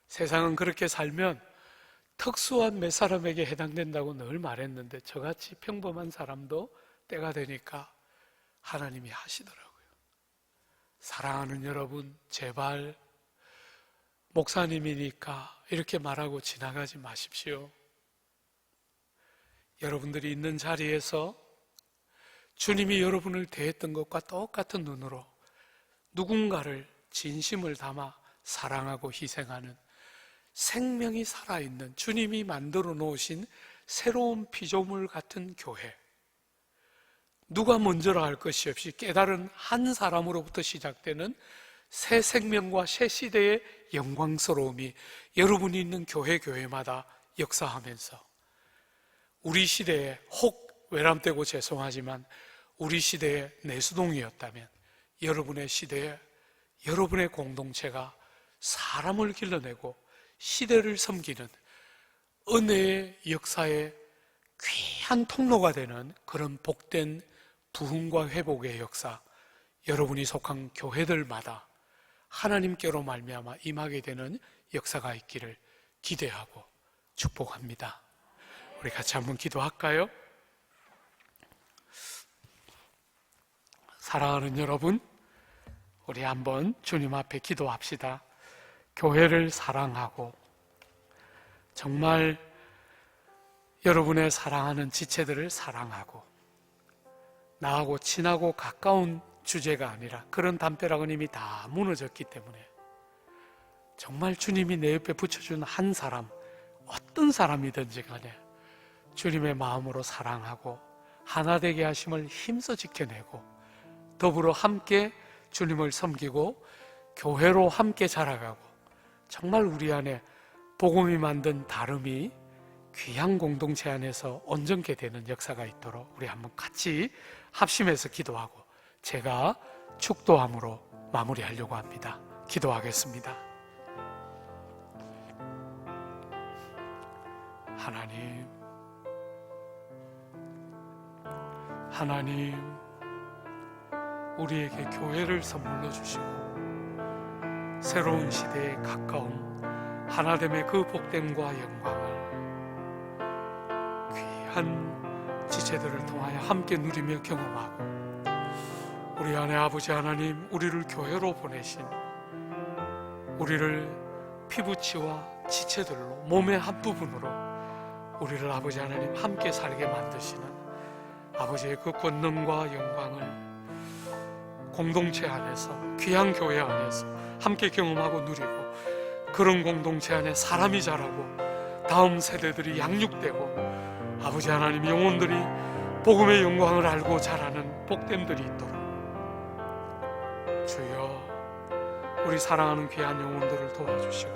세상은 그렇게 살면 특수한 몇 사람에게 해당된다고 늘 말했는데 저같이 평범한 사람도 때가 되니까 하나님이 하시더라고요. 사랑하는 여러분, 제발 목사님이니까 이렇게 말하고 지나가지 마십시오. 여러분들이 있는 자리에서 주님이 여러분을 대했던 것과 똑같은 눈으로 누군가를 진심을 담아 사랑하고 희생하는 생명이 살아있는 주님이 만들어 놓으신 새로운 피조물 같은 교회, 누가 먼저라 할 것이 없이 깨달은 한 사람으로부터 시작되는 새 생명과 새 시대의 영광스러움이 여러분이 있는 교회마다 역사하면서 우리 시대에, 혹 외람되고 죄송하지만 우리 시대의 내수동이었다면 여러분의 시대에 여러분의 공동체가 사람을 길러내고 시대를 섬기는 은혜의 역사의 귀한 통로가 되는 그런 복된 부흥과 회복의 역사, 여러분이 속한 교회들마다 하나님께로 말미암아 임하게 되는 역사가 있기를 기대하고 축복합니다. 우리 같이 한번 기도할까요? 사랑하는 여러분, 우리 한번 주님 앞에 기도합시다. 교회를 사랑하고 정말 여러분의 사랑하는 지체들을 사랑하고 나하고 친하고 가까운 주제가 아니라 그런 담벼락은 이미 다 무너졌기 때문에 정말 주님이 내 옆에 붙여준 한 사람, 어떤 사람이든지 간에 주님의 마음으로 사랑하고 하나 되게 하심을 힘써 지켜내고 더불어 함께 주님을 섬기고 교회로 함께 자라가고 정말 우리 안에 복음이 만든 다름이 귀한 공동체 안에서 온전케 되는 역사가 있도록 우리 한번 같이 합심해서 기도하고 제가 축도함으로 마무리하려고 합니다. 기도하겠습니다. 하나님, 우리에게 교회를 선물로 주시고 새로운 시대에 가까운 하나됨의 그 복됨과 영광을 귀한 지체들을 통하여 함께 누리며 경험하고 우리 안에 아버지 하나님, 우리를 교회로 보내신 우리를 피부치와 지체들로 몸의 한 부분으로 우리를 아버지 하나님 함께 살게 만드시는 아버지의 그 권능과 영광을 공동체 안에서 귀한 교회 안에서 함께 경험하고 누리고 그런 공동체 안에 사람이 자라고 다음 세대들이 양육되고 아버지 하나님 영혼들이 복음의 영광을 알고 자라는 복됨들이 있도록 주여 우리 사랑하는 귀한 영혼들을 도와주시고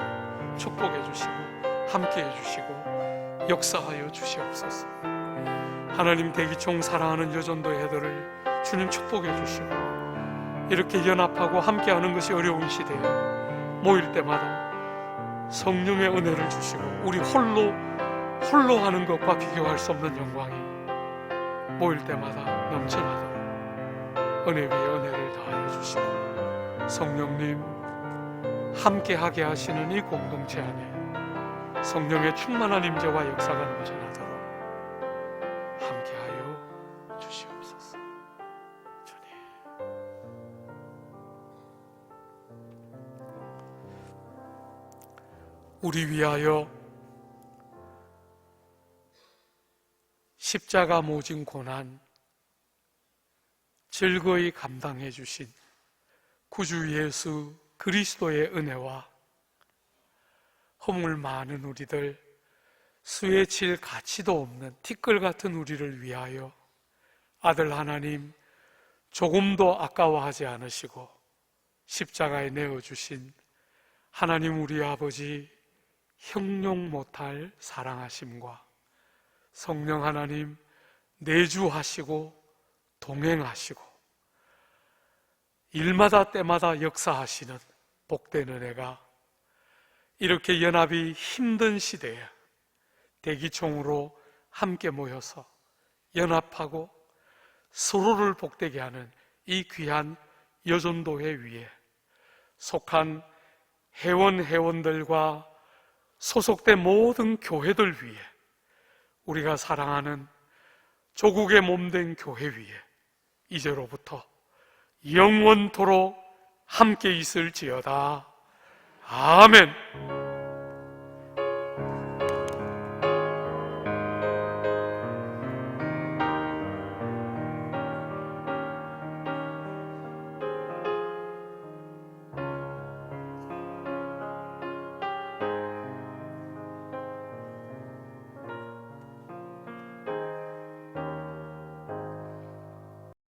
축복해 주시고 함께해 주시고 역사하여 주시옵소서. 하나님 대기총 사랑하는 여전도의 애들을 주님 축복해 주시고 이렇게 연합하고 함께하는 것이 어려운 시대에 모일 때마다 성령의 은혜를 주시고 우리 홀로 하는 것과 비교할 수 없는 영광이 모일 때마다 넘쳐나도록 은혜 위에 은혜를 더하여 주시고 성령님 함께하게 하시는 이 공동체 안에 성령의 충만한 임재와 역사가 넘쳐나도록 함께하여 주시옵소서. 주님, 우리 위하여 십자가 모진 고난 즐거이 감당해 주신 구주 예수 그리스도의 은혜와 허물 많은 우리들, 수에 칠 가치도 없는 티끌 같은 우리를 위하여 아들 하나님 조금도 아까워하지 않으시고 십자가에 내어주신 하나님 우리 아버지 형용 못할 사랑하심과 성령 하나님 내주하시고 동행하시고 일마다 때마다 역사하시는 복된 은혜가 이렇게 연합이 힘든 시대에 대기총으로 함께 모여서 연합하고 서로를 복되게 하는 이 귀한 여전도회 위에 속한 회원들과 소속된 모든 교회들 위에 우리가 사랑하는 조국의 몸된 교회 위에 이제로부터 영원토록 함께 있을지어다. 아멘.